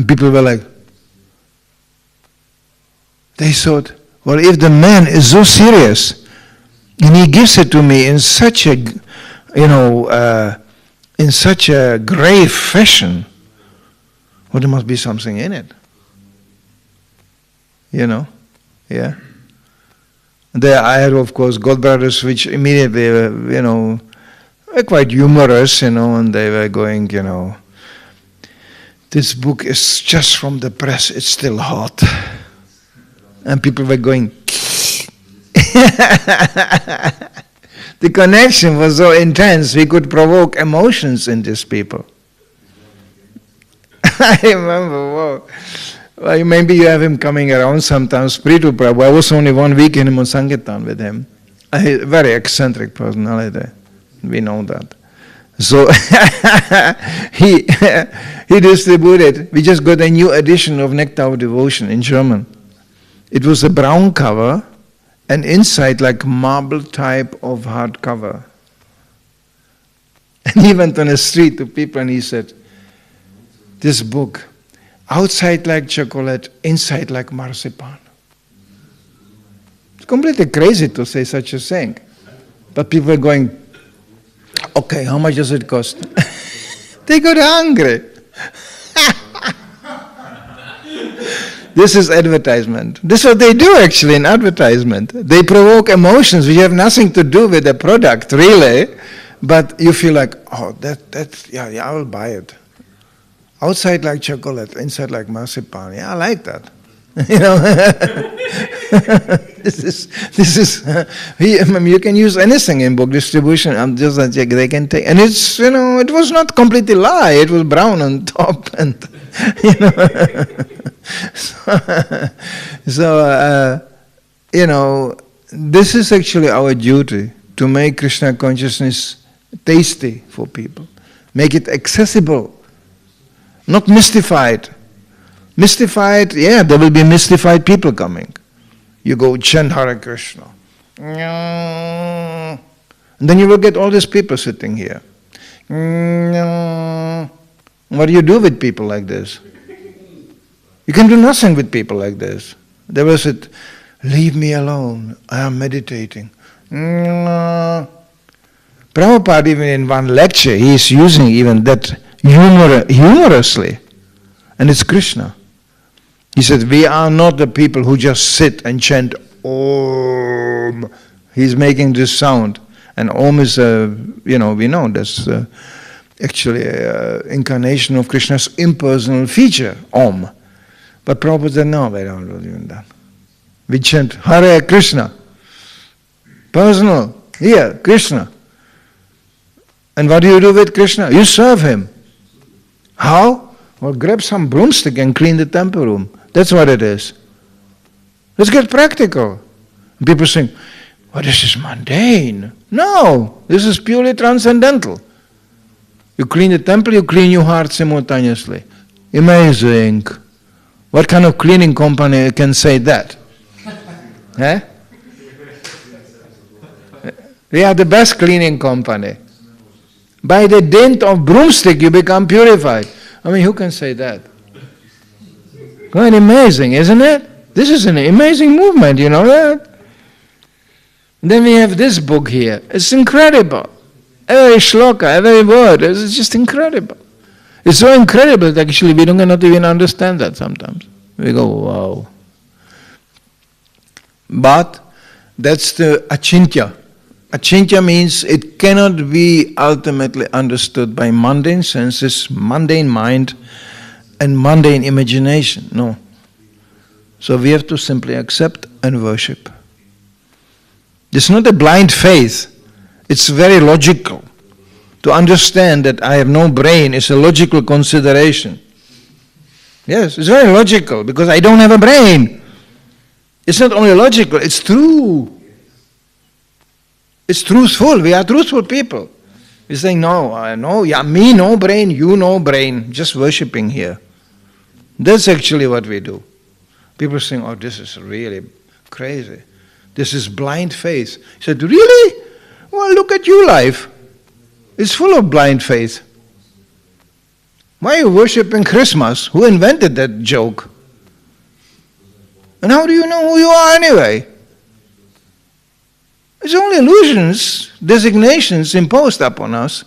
people were like, they thought, well, if the man is so serious, and he gives it to me in such a, in such a grave fashion, well, there must be something in it. Yeah. There I had, of course, godbrothers which immediately, were quite humorous, and they were going, this book is just from the press, it's still hot. And people were going, the connection was so intense, we could provoke emotions in these people. I remember, well, maybe you have him coming around sometimes, Pritu Prabhu. I was only 1 week in Sankirtan with him. A very eccentric personality, we know that. So he distributed, we just got a new edition of Nectar of Devotion in German. It was a brown cover, and inside like marble type of hardcover. And he went on the street to people and he said, this book, outside like chocolate, inside like marzipan. It's completely crazy to say such a thing. But people are going, okay, how much does it cost? They got hungry. This is advertisement. This is what they do actually in advertisement. They provoke emotions which have nothing to do with the product, really. But you feel like, oh, yeah, I will buy it. Outside like chocolate, inside like marzipan. Yeah, I like that. You know, you can use anything in book distribution. Just that they can take, and it's, you know, it was not completely lie. It was brown on top, and you know, so you know, this is actually our duty to make Krishna consciousness tasty for people, make it accessible, not mystified. Mystified, yeah, there will be mystified people coming. You go chant Hare Krišna. And then you will get all these people sitting here. What do you do with people like this? You can do nothing with people like this. They will say, leave me alone, I am meditating. Prabhupada, even in one lecture, he is using even that humorously. And it's Krishna. He said, we are not the people who just sit and chant Om. He's making this sound. And Om is, we know that's actually an incarnation of Krishna's impersonal feature, Om. But Prabhupada said, no, we don't do even that. We chant Hare Krišna. Personal. Here, Krishna. And what do you do with Krishna? You serve him. How? Well, grab some broomstick and clean the temple room. That's what it is. Let's get practical. People think, oh, this is mundane. No, this is purely transcendental. You clean the temple, you clean your heart simultaneously. Amazing. What kind of cleaning company can say that? Eh? We are the best cleaning company. By the dint of broomstick, you become purified. I mean, who can say that? Quite amazing, isn't it? This is an amazing movement, you know that? Then we have this book here. It's incredible. Every shloka, every word, it's just incredible. It's so incredible that actually we cannot even understand that sometimes. We go, wow. But that's the achintya. Achintya means it cannot be ultimately understood by mundane senses, mundane mind, and mundane imagination. No. So we have to simply accept and worship. It's not a blind faith. It's very logical. To understand that I have no brain is a logical consideration. Yes, it's very logical because I don't have a brain. It's not only logical, it's true. It's truthful. We are truthful people. We're saying, no, yeah, me no brain, you no brain, just worshipping here. That's actually what we do. People saying, oh, this is really crazy. This is blind faith. He said, really? Well, look at your life. It's full of blind faith. Why are you worshipping Christmas? Who invented that joke? And how do you know who you are anyway? It's only illusions, designations imposed upon us.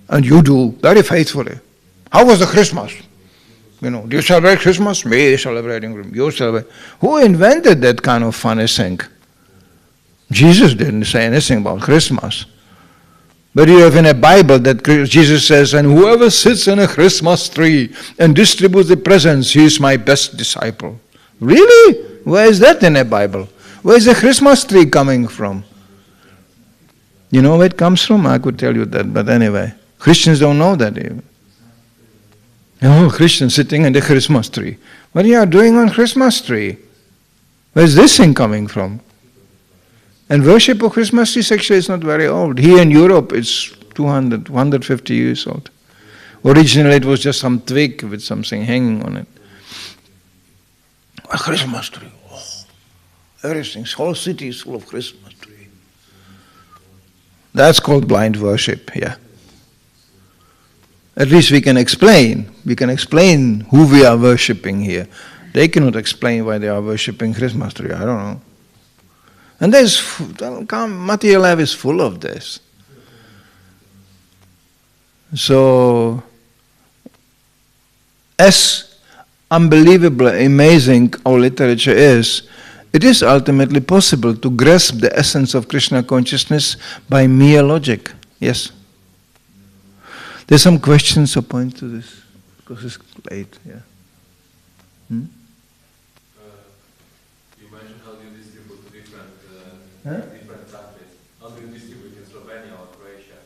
And you do very faithfully. How was the Christmas? You know, do you celebrate Christmas? Me celebrating, you celebrate. Who invented that kind of funny thing? Jesus didn't say anything about Christmas. But you have in a Bible that Jesus says, and whoever sits on a Christmas tree and distributes the presents, he is my best disciple. Really? Where is that in a Bible? Where is the Christmas tree coming from? You know where it comes from? I could tell you that, but anyway. Christians don't know that even. Oh, Christians sitting in the Christmas tree. What are you doing on Christmas tree? Where's this thing coming from? And worship of Christmas trees actually is not very old. Here in Europe it's 200, 150 years old. Originally it was just some twig with something hanging on it. A Christmas tree. Oh, everything, whole city is full of Christmas tree. That's called blind worship, yeah. At least we can explain. We can explain who we are worshipping here. They cannot explain why they are worshipping Christmas tree. I don't know. And material life is full of this. So, as unbelievably amazing our literature is, it is ultimately possible to grasp the essence of Krishna consciousness by mere logic. Yes? There's some questions or points to this, because it's late, yeah. You mentioned how do you distribute to different countries. How do you distribute in Slovenia or Croatia?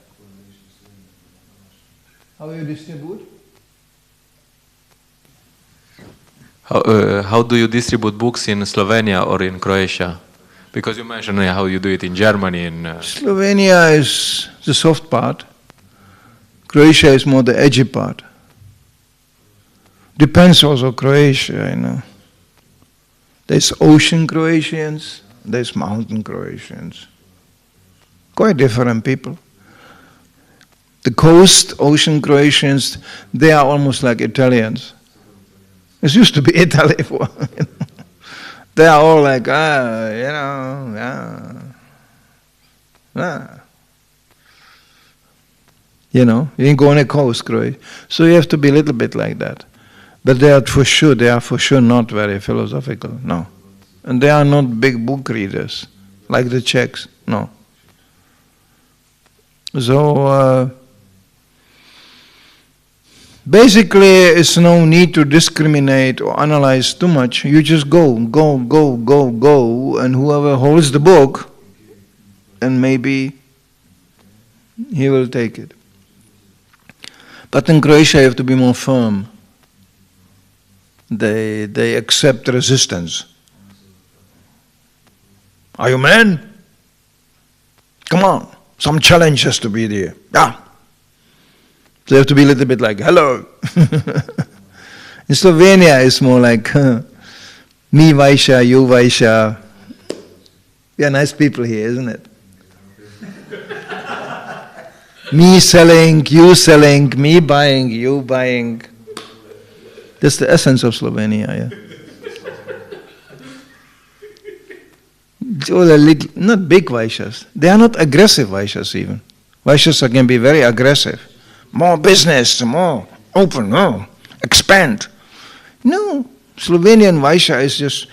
How you distribute? How do you distribute books in Slovenia or in Croatia? Because you mentioned how you do it in Germany. Slovenia is the soft part. Croatia is more the edgy part. Depends also Croatia, you know. There's ocean Croatians, there's mountain Croatians. Quite different people. The coast ocean Croatians, they are almost like Italians. It used to be Italy for, you know. They are all like, You know, you can go on a coast, Croatia. So you have to be a little bit like that. But they are for sure not very philosophical, no. And they are not big book readers, like the Czechs, no. So, basically, it's no need to discriminate or analyze too much. You just go, and whoever holds the book, and maybe he will take it. But in Croatia, you have to be more firm. They accept resistance. Are you man? Come on, some challenge has to be there. Yeah. So you have to be a little bit like, hello. In Slovenia, it's more like, me Vaisha, you Vaisha. We are nice people here, isn't it? Me selling, you selling, me buying, you buying. That's the essence of Slovenia, yeah. All the little, not big Vaishyas. They are not aggressive Vaishyas even. Vaishyas can be very aggressive. More business, more open, no, expand. No, Slovenian Vaishya is just,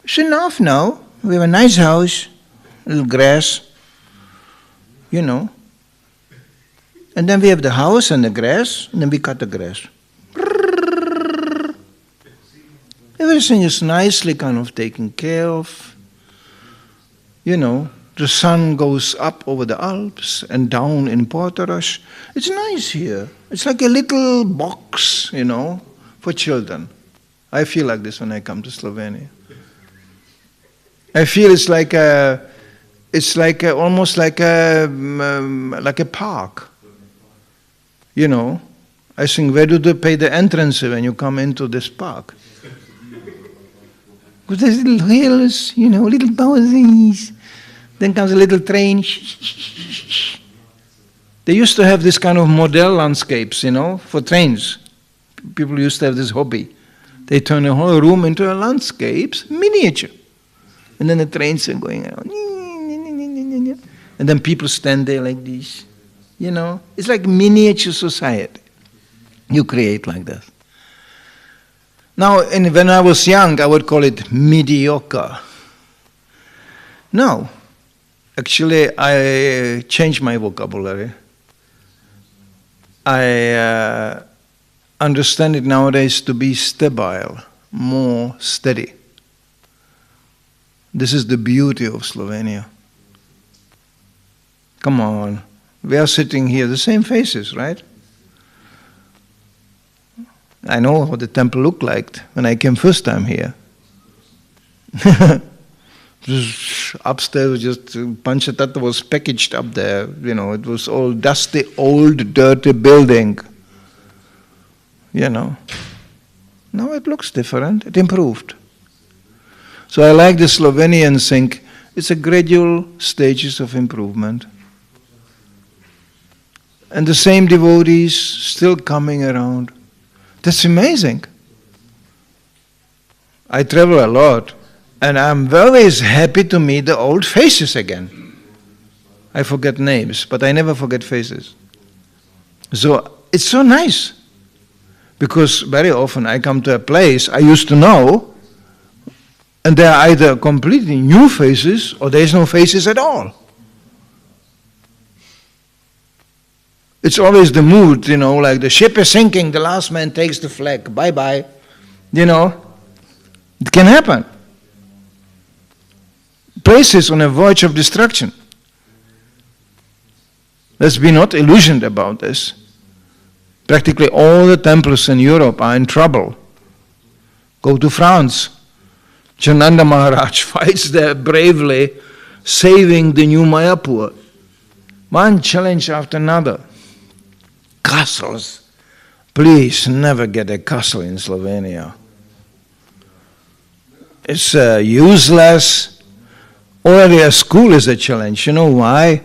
it's enough now. We have a nice house, a little grass, you know. And then we have the house and the grass, and then we cut the grass. Everything is nicely kind of taken care of. You know, the sun goes up over the Alps and down in Portorož. It's nice here. It's like a little box, you know, for children. I feel like this when I come to Slovenia. I feel it's almost like a park. You know, I think, where do they pay the entrance when you come into this park? Because there's little hills, you know, little houses. Then comes a little train. They used to have this kind of model landscapes, you know, for trains. People used to have this hobby. They turn a whole room into a landscapes, miniature. And then the trains are going around. And then people stand there like this. You know, it's like miniature society. You create like that. Now, when I was young, I would call it mediocre. No. Actually, I changed my vocabulary. I understand it nowadays to be stable, more steady. This is the beauty of Slovenia. Come on, we are sitting here, the same faces, right? I know how the temple looked like when I came first time here. Just upstairs, just Panchatattva was packaged up there. You know, it was all dusty, old, dirty building. You know. Now it looks different. It improved. So I like the Slovenians think it's a gradual stages of improvement. And the same devotees still coming around. That's amazing. I travel a lot. And I'm always happy to meet the old faces again. I forget names, but I never forget faces. So it's so nice. Because very often I come to a place I used to know, and there are either completely new faces or there's no faces at all. It's always the mood, you know, like the ship is sinking, the last man takes the flag, bye-bye. You know, it can happen. Places on a verge of destruction. Let's be not illusioned about this. Practically all the temples in Europe are in trouble. Go to France. Jananda Maharaj fights there bravely, saving the new Mayapur. One challenge after another. Castles. Please never get a castle in Slovenia. It's useless. Already a school is a challenge. You know why?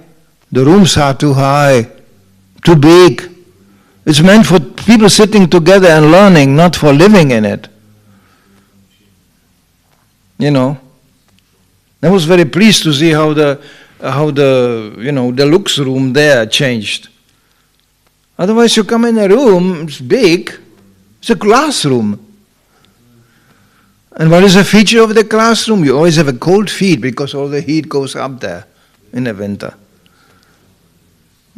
The rooms are too high, too big. It's meant for people sitting together and learning, not for living in it. You know. I was very pleased to see how the lux room there changed. Otherwise you come in a room, it's big, it's a classroom. And what is a feature of the classroom? You always have a cold feet because all the heat goes up there in the winter.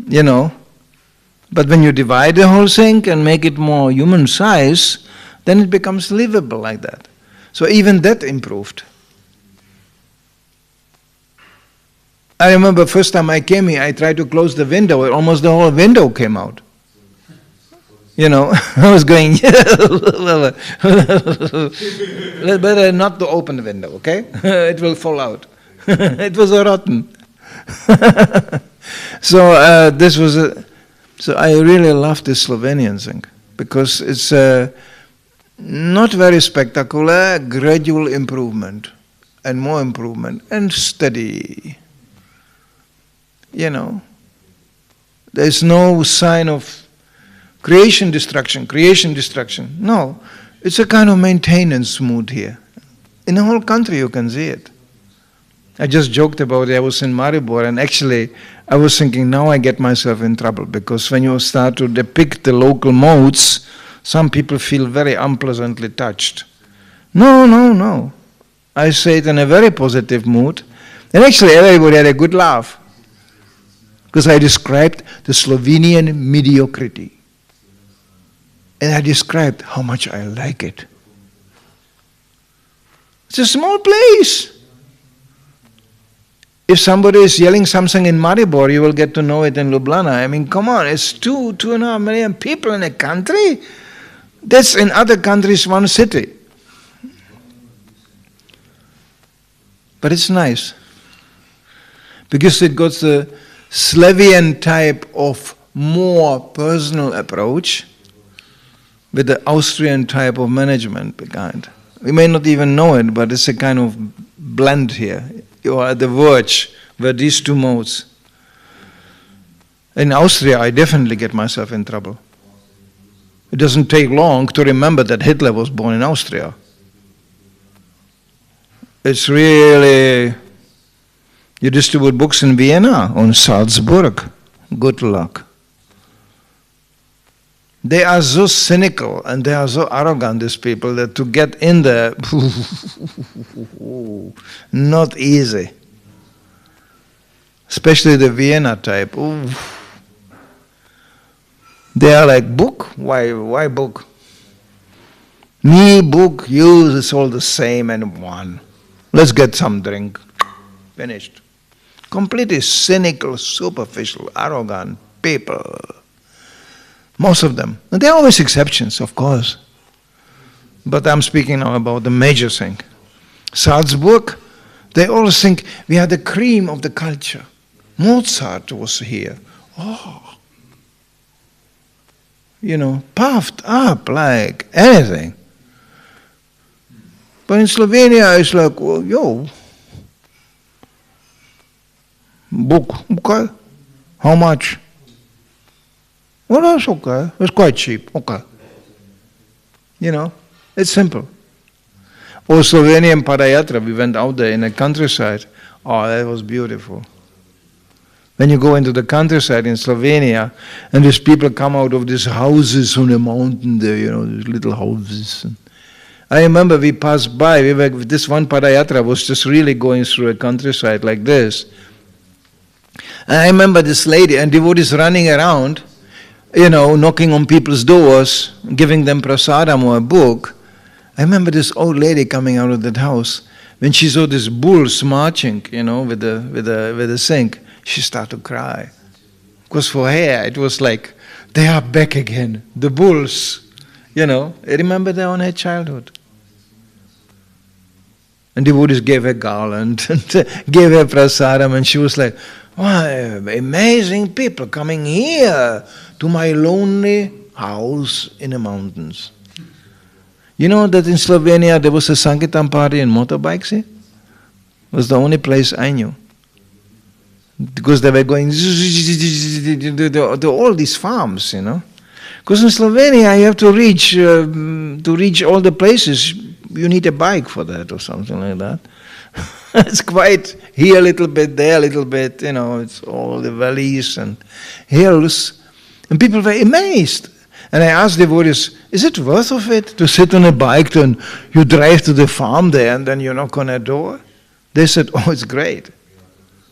You know. But when you divide the whole thing and make it more human size, then it becomes livable like that. So even that improved. I remember first time I came here, I tried to close the window, and almost the whole window came out. You know, I was going, better not to open the window, okay? It will fall out. It was rotten. So so I really love this Slovenian thing, because it's not very spectacular, gradual improvement, and more improvement, and steady. You know, there's no sign of creation, destruction. No, it's a kind of maintenance mood here. In the whole country you can see it. I just joked about it. I was in Maribor, and actually I was thinking, now I get myself in trouble, because when you start to depict the local modes, some people feel very unpleasantly touched. No. I say it in a very positive mood. And actually everybody had a good laugh, because I described the Slovenian mediocrity. And I described how much I like it. It's a small place. If somebody is yelling something in Maribor, you will get to know it in Ljubljana. I mean, come on, it's 2.5 million people in a country. That's in other countries one city. But it's nice. Because it got the Slavian type of more personal approach with the Austrian type of management behind. We may not even know it, but it's a kind of blend here. You are at the verge where these two modes. In Austria, I definitely get myself in trouble. It doesn't take long to remember that Hitler was born in Austria. It's really... You distribute books in Vienna or in Salzburg. Good luck. They are so cynical and they are so arrogant, these people, that to get in there, not easy. Especially the Vienna type. They are like, book? Why book? Me, book, you, it's all the same and one. Let's get some drink. Finished. Completely cynical, superficial, arrogant people. Most of them. And there are always exceptions, of course. But I'm speaking now about the major thing. Salzburg, they always think we are the cream of the culture. Mozart was here. Oh. Puffed up like anything. But in Slovenia, it's like, well, yo, book, okay. How much? Well, that's okay. It's quite cheap, okay. It's simple. Or Slovenian Padayatra, we went out there in the countryside. Oh, that was beautiful. When you go into the countryside in Slovenia, and these people come out of these houses on the mountain there, these little houses. I remember we passed by, this one Padayatra was just really going through a countryside like this. And I remember this lady and devotees running around, knocking on people's doors, giving them prasadam or a book. I remember this old lady coming out of that house. When she saw this bulls marching, with the sink, she started to cry. Because for her, it was like, they are back again, the bulls. I remember that on her childhood. And devotees gave her garland and gave her prasadam, and she was like, why, amazing people coming here to my lonely house in the mountains. You know that in Slovenia there was a Sankirtan party in motorbikes here? It was the only place I knew. Because they were going to all these farms, Because in Slovenia you have to reach all the places. You need a bike for that or something like that. It's quite here a little bit, there a little bit, it's all the valleys and hills. And people were amazed. And I asked devotees, is it worth of it to sit on a bike and you drive to the farm there and then you knock on a door? They said, oh, it's great.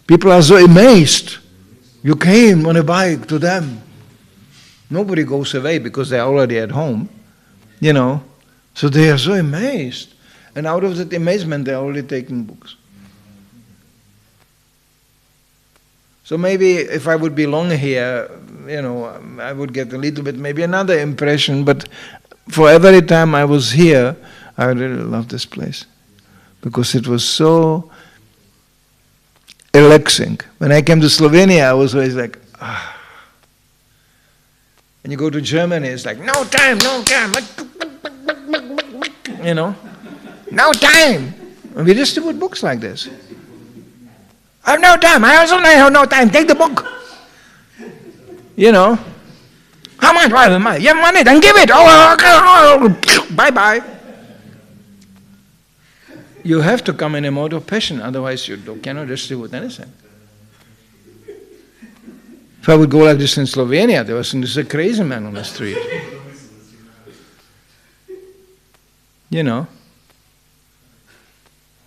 People are so amazed. You came on a bike to them. Nobody goes away because they're already at home, So they are so amazed. And out of that amazement, they're already taking books. So maybe if I would be long here, I would get a little bit, maybe another impression, but for every time I was here, I really loved this place. Because it was so relaxing. When I came to Slovenia, I was always like, ah. And you go to Germany, it's like, no time. No time. And we distribute books like this. I have no time. I also have no time. Take the book. How much? You have money? Then give it. Bye-bye. You have to come in a mode of passion. Otherwise, you cannot distribute anything. If I would go like this in Slovenia, there was a crazy man on the street.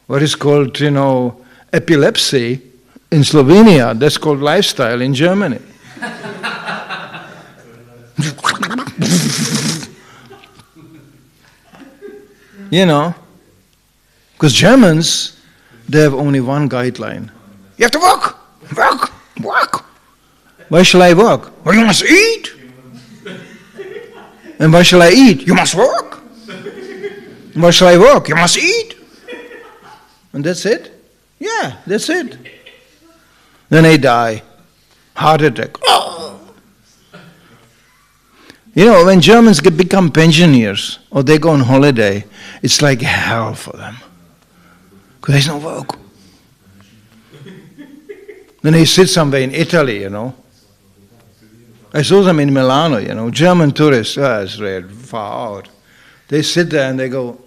What is called, epilepsy in Slovenia, that's called lifestyle in Germany. Because Germans, they have only one guideline. You have to work. Why shall I work? Well, you must eat. And why shall I eat? You must work. And why shall I work? You must eat. And that's it? Yeah, that's it. Then they die. Heart attack. Oh. When Germans become pensioners or they go on holiday, it's like hell for them. Because there's no work. Then they sit somewhere in Italy, I saw them in Milano, German tourists, it's really far out. They sit there and they go,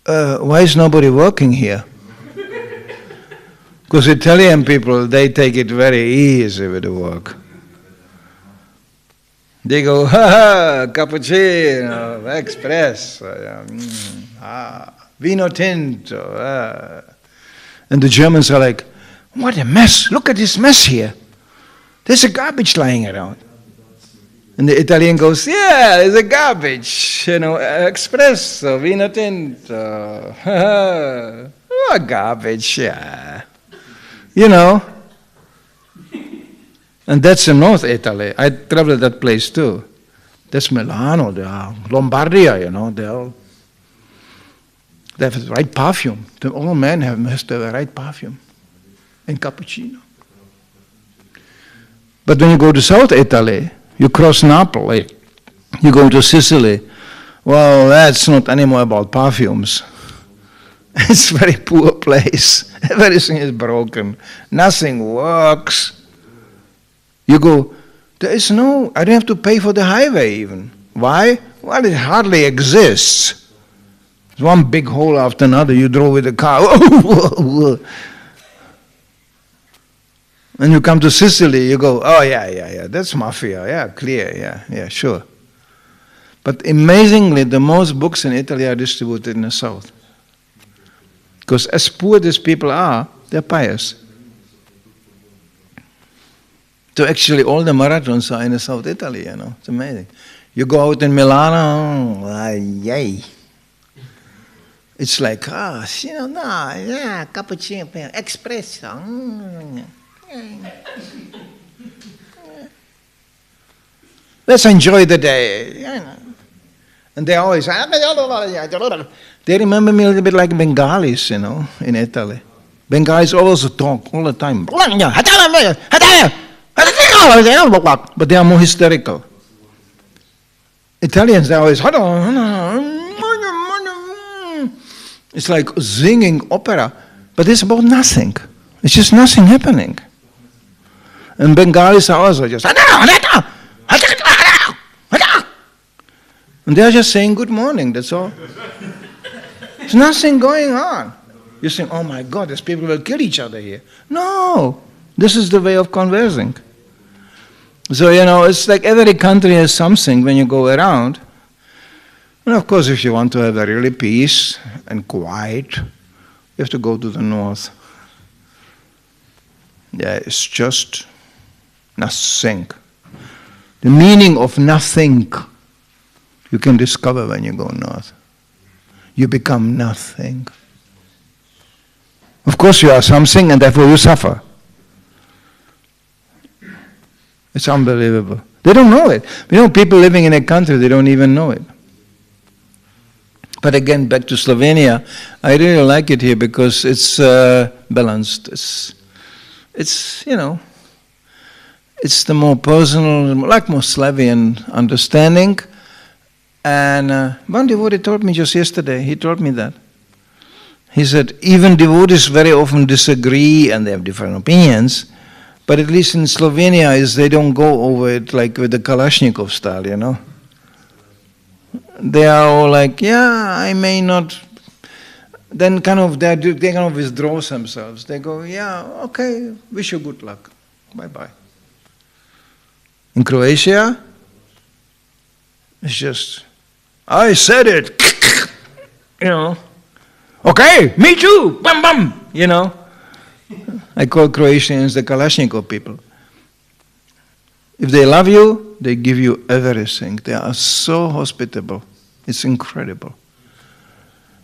why is nobody working here? Because Italian people, they take it very easy with the work. They go, cappuccino, espresso, vino tinto. And the Germans are like, what a mess, look at this mess here. There's a garbage lying around. And the Italian goes, yeah, it's a garbage, espresso, vino tinto. Oh, garbage, yeah. And that's in North Italy. I traveled that place too. That's Milano, Lombardia, they have the right perfume. All men must have the right perfume. And cappuccino. But when you go to South Italy, you cross Napoli, you go to Sicily, well, that's not anymore about perfumes. It's a very poor place. Everything is broken. Nothing works. You go, I don't have to pay for the highway even. Why? Well, it hardly exists. It's one big hole after another. You drove with a car. And you come to Sicily, you go, oh yeah, that's mafia, yeah, clear, yeah, sure. But amazingly, the most books in Italy are distributed in the south. Because as poor as people are, they're pious. So actually all the marathons are in the South Italy, it's amazing. You go out in Milano, yay. It's like, cappuccino, espresso. Let's enjoy the day. And they always, they remember me a little bit like Bengalis, in Italy. Bengalis also talk all the time. But they are more hysterical. Italians, they always, it's like singing opera, but it's about nothing. It's just nothing happening. And Bengalis are also just, and they are just saying good morning, that's all. There's nothing going on. You think, oh my God, these people will kill each other here. No, this is the way of conversing. So, it's like every country has something when you go around. And of course, if you want to have a really peace and quiet, you have to go to the north. Yeah, it's just nothing. The meaning of nothing you can discover when you go north. You become nothing. Of course you are something and therefore you suffer. It's unbelievable. They don't know it. People living in a country, they don't even know it. But again, back to Slovenia, I really like it here because it's balanced. It's the more personal, like more Slavian understanding. And one devotee told me just yesterday, he told me that. He said, even devotees very often disagree and they have different opinions, but at least in Slovenia they don't go over it like with the Kalashnikov style, They are all like, yeah, I may not. Then they kind of withdraw themselves. They go, yeah, okay, wish you good luck. Bye-bye. In Croatia, it's just, I said it, Okay, me too, bam, bam, I call Croatians the Kalashnikov people. If they love you, they give you everything. They are so hospitable. It's incredible.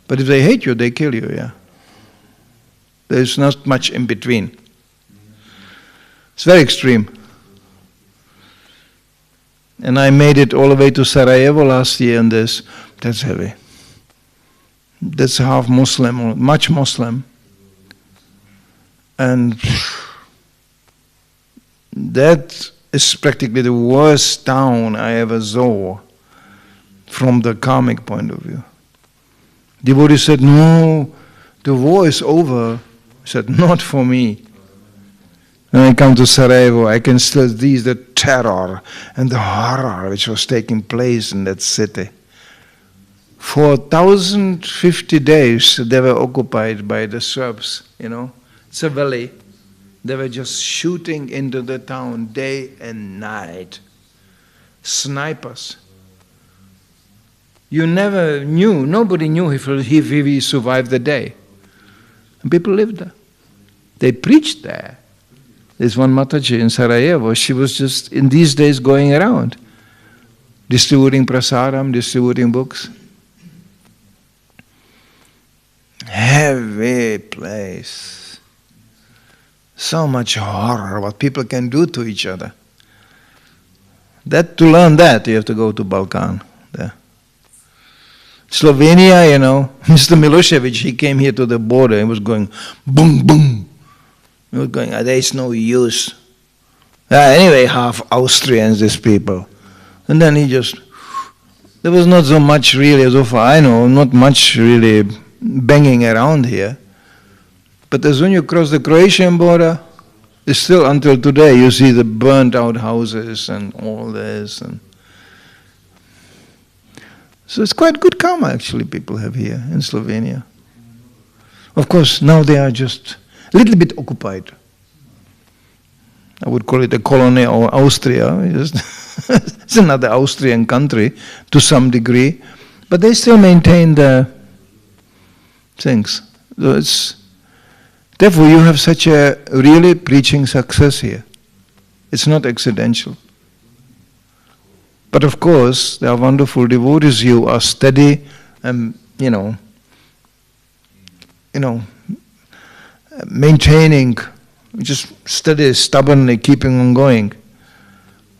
But if they hate you, they kill you, yeah. There's not much in between. It's very extreme. And I made it all the way to Sarajevo last year, and that's heavy. That's half Muslim, much Muslim. And that is practically the worst town I ever saw from the karmic point of view. Devotee said, no, the war is over. I said, not for me. When I come to Sarajevo, I can still see the terror and the horror which was taking place in that city. For 1,050 days, they were occupied by the Serbs, It's a valley. They were just shooting into the town day and night. Snipers. You never knew, nobody knew if he survived the day. And people lived there. They preached there. There's one Mataji in Sarajevo, she was just in these days going around. distributing prasadam, distributing books. Heavy place. So much horror, what people can do to each other. To learn that, you have to go to Balkan. There. Slovenia, Mr. Milosevic, he came here to the border, he was going boom, boom. He was going, there is no use. Anyway, half Austrians, these people. And then there was not so much really, so far I know, not much really banging around here. But as soon as you cross the Croatian border, it's still until today you see the burnt out houses and all this. So it's quite good karma actually people have here in Slovenia. Of course, now they are just a little bit occupied. I would call it a colony or Austria. It's another Austrian country to some degree. But they still maintain the things. So therefore you have such a really preaching success here. It's not accidental. But of course, there are wonderful devotees. You are steady and, maintaining, just steady, stubbornly keeping on going.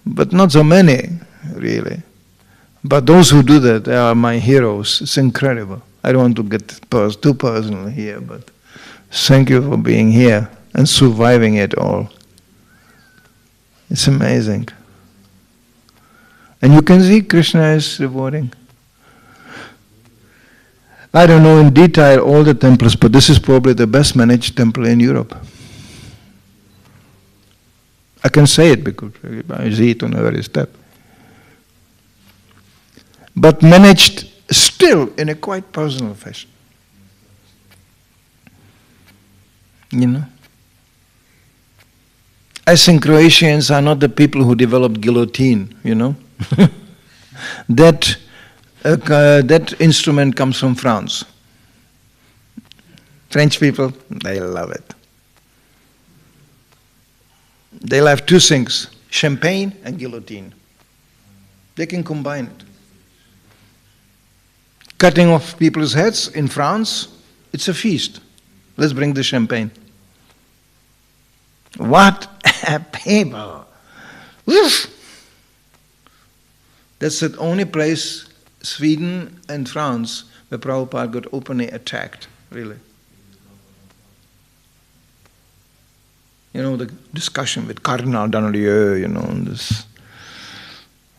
But not so many, really. But those who do that, they are my heroes. It's incredible. I don't want to get too personal here, but thank you for being here and surviving it all. It's amazing. And you can see Krishna is rewarding. I don't know in detail all the temples, but this is probably the best managed temple in Europe. I can say it because I see it on every step. But managed still in a quite personal fashion. I think Croatians are not the people who developed guillotine, That instrument comes from France. French people, they love it. They'll have two things, champagne and guillotine. They can combine it. Cutting off people's heads in France, it's a feast. Let's bring the champagne. What a people! Oof. That's the only place, Sweden and France, where Prabhupada got openly attacked, really. The discussion with Cardinal Danrieux, this,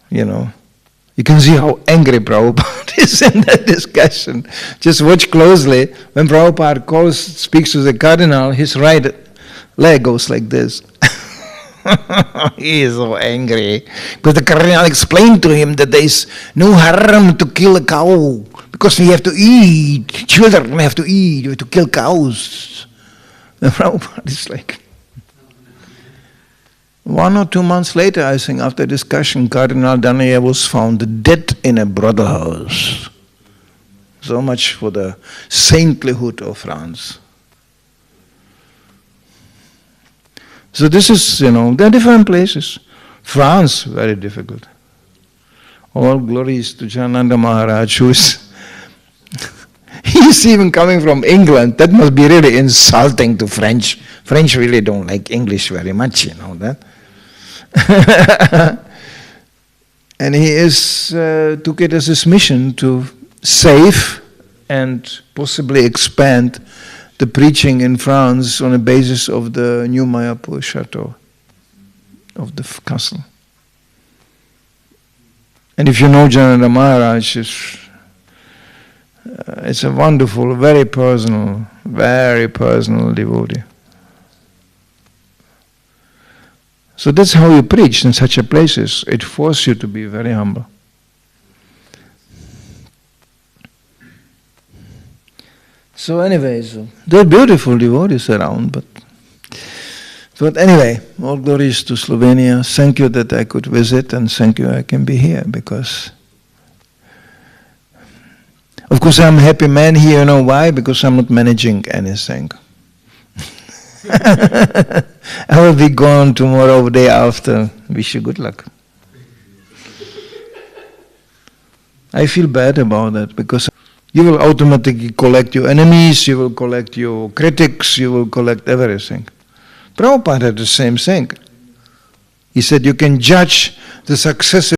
You can see how angry Prabhupada is in that discussion. Just watch closely. When Prabhupada speaks to the Cardinal, his right leg goes like this. He is so angry. Because the Cardinal explained to him that there is no harm to kill a cow. Because we have to eat. Children have to eat. We have to kill cows. And Prabhupada is like... 1 or 2 months later, I think, after discussion, Cardinal Danrieux was found dead in a brother house. So much for the saintlyhood of France. So this is, there are different places. France, very difficult. All glories to Jananda Maharaj, who is... He's even coming from England. That must be really insulting to French. French really don't like English very much, that. And he took it as his mission to save and possibly expand the preaching in France on the basis of the new Mayapur chateau, of the castle. And if you know Jananda Maharaj, it's a wonderful, very personal devotee. So that's how you preach in such a places. It forces you to be very humble. So anyways, there are beautiful devotees around, but anyway, all glories to Slovenia. Thank you that I could visit, and thank you I can be here, because of course I'm a happy man here. You know why? Because I'm not managing anything. I will be gone tomorrow, day after. Wish you good luck. I feel bad about that because you will automatically collect your enemies, you will collect your critics, you will collect everything. Prabhupada had the same thing. He said you can judge the success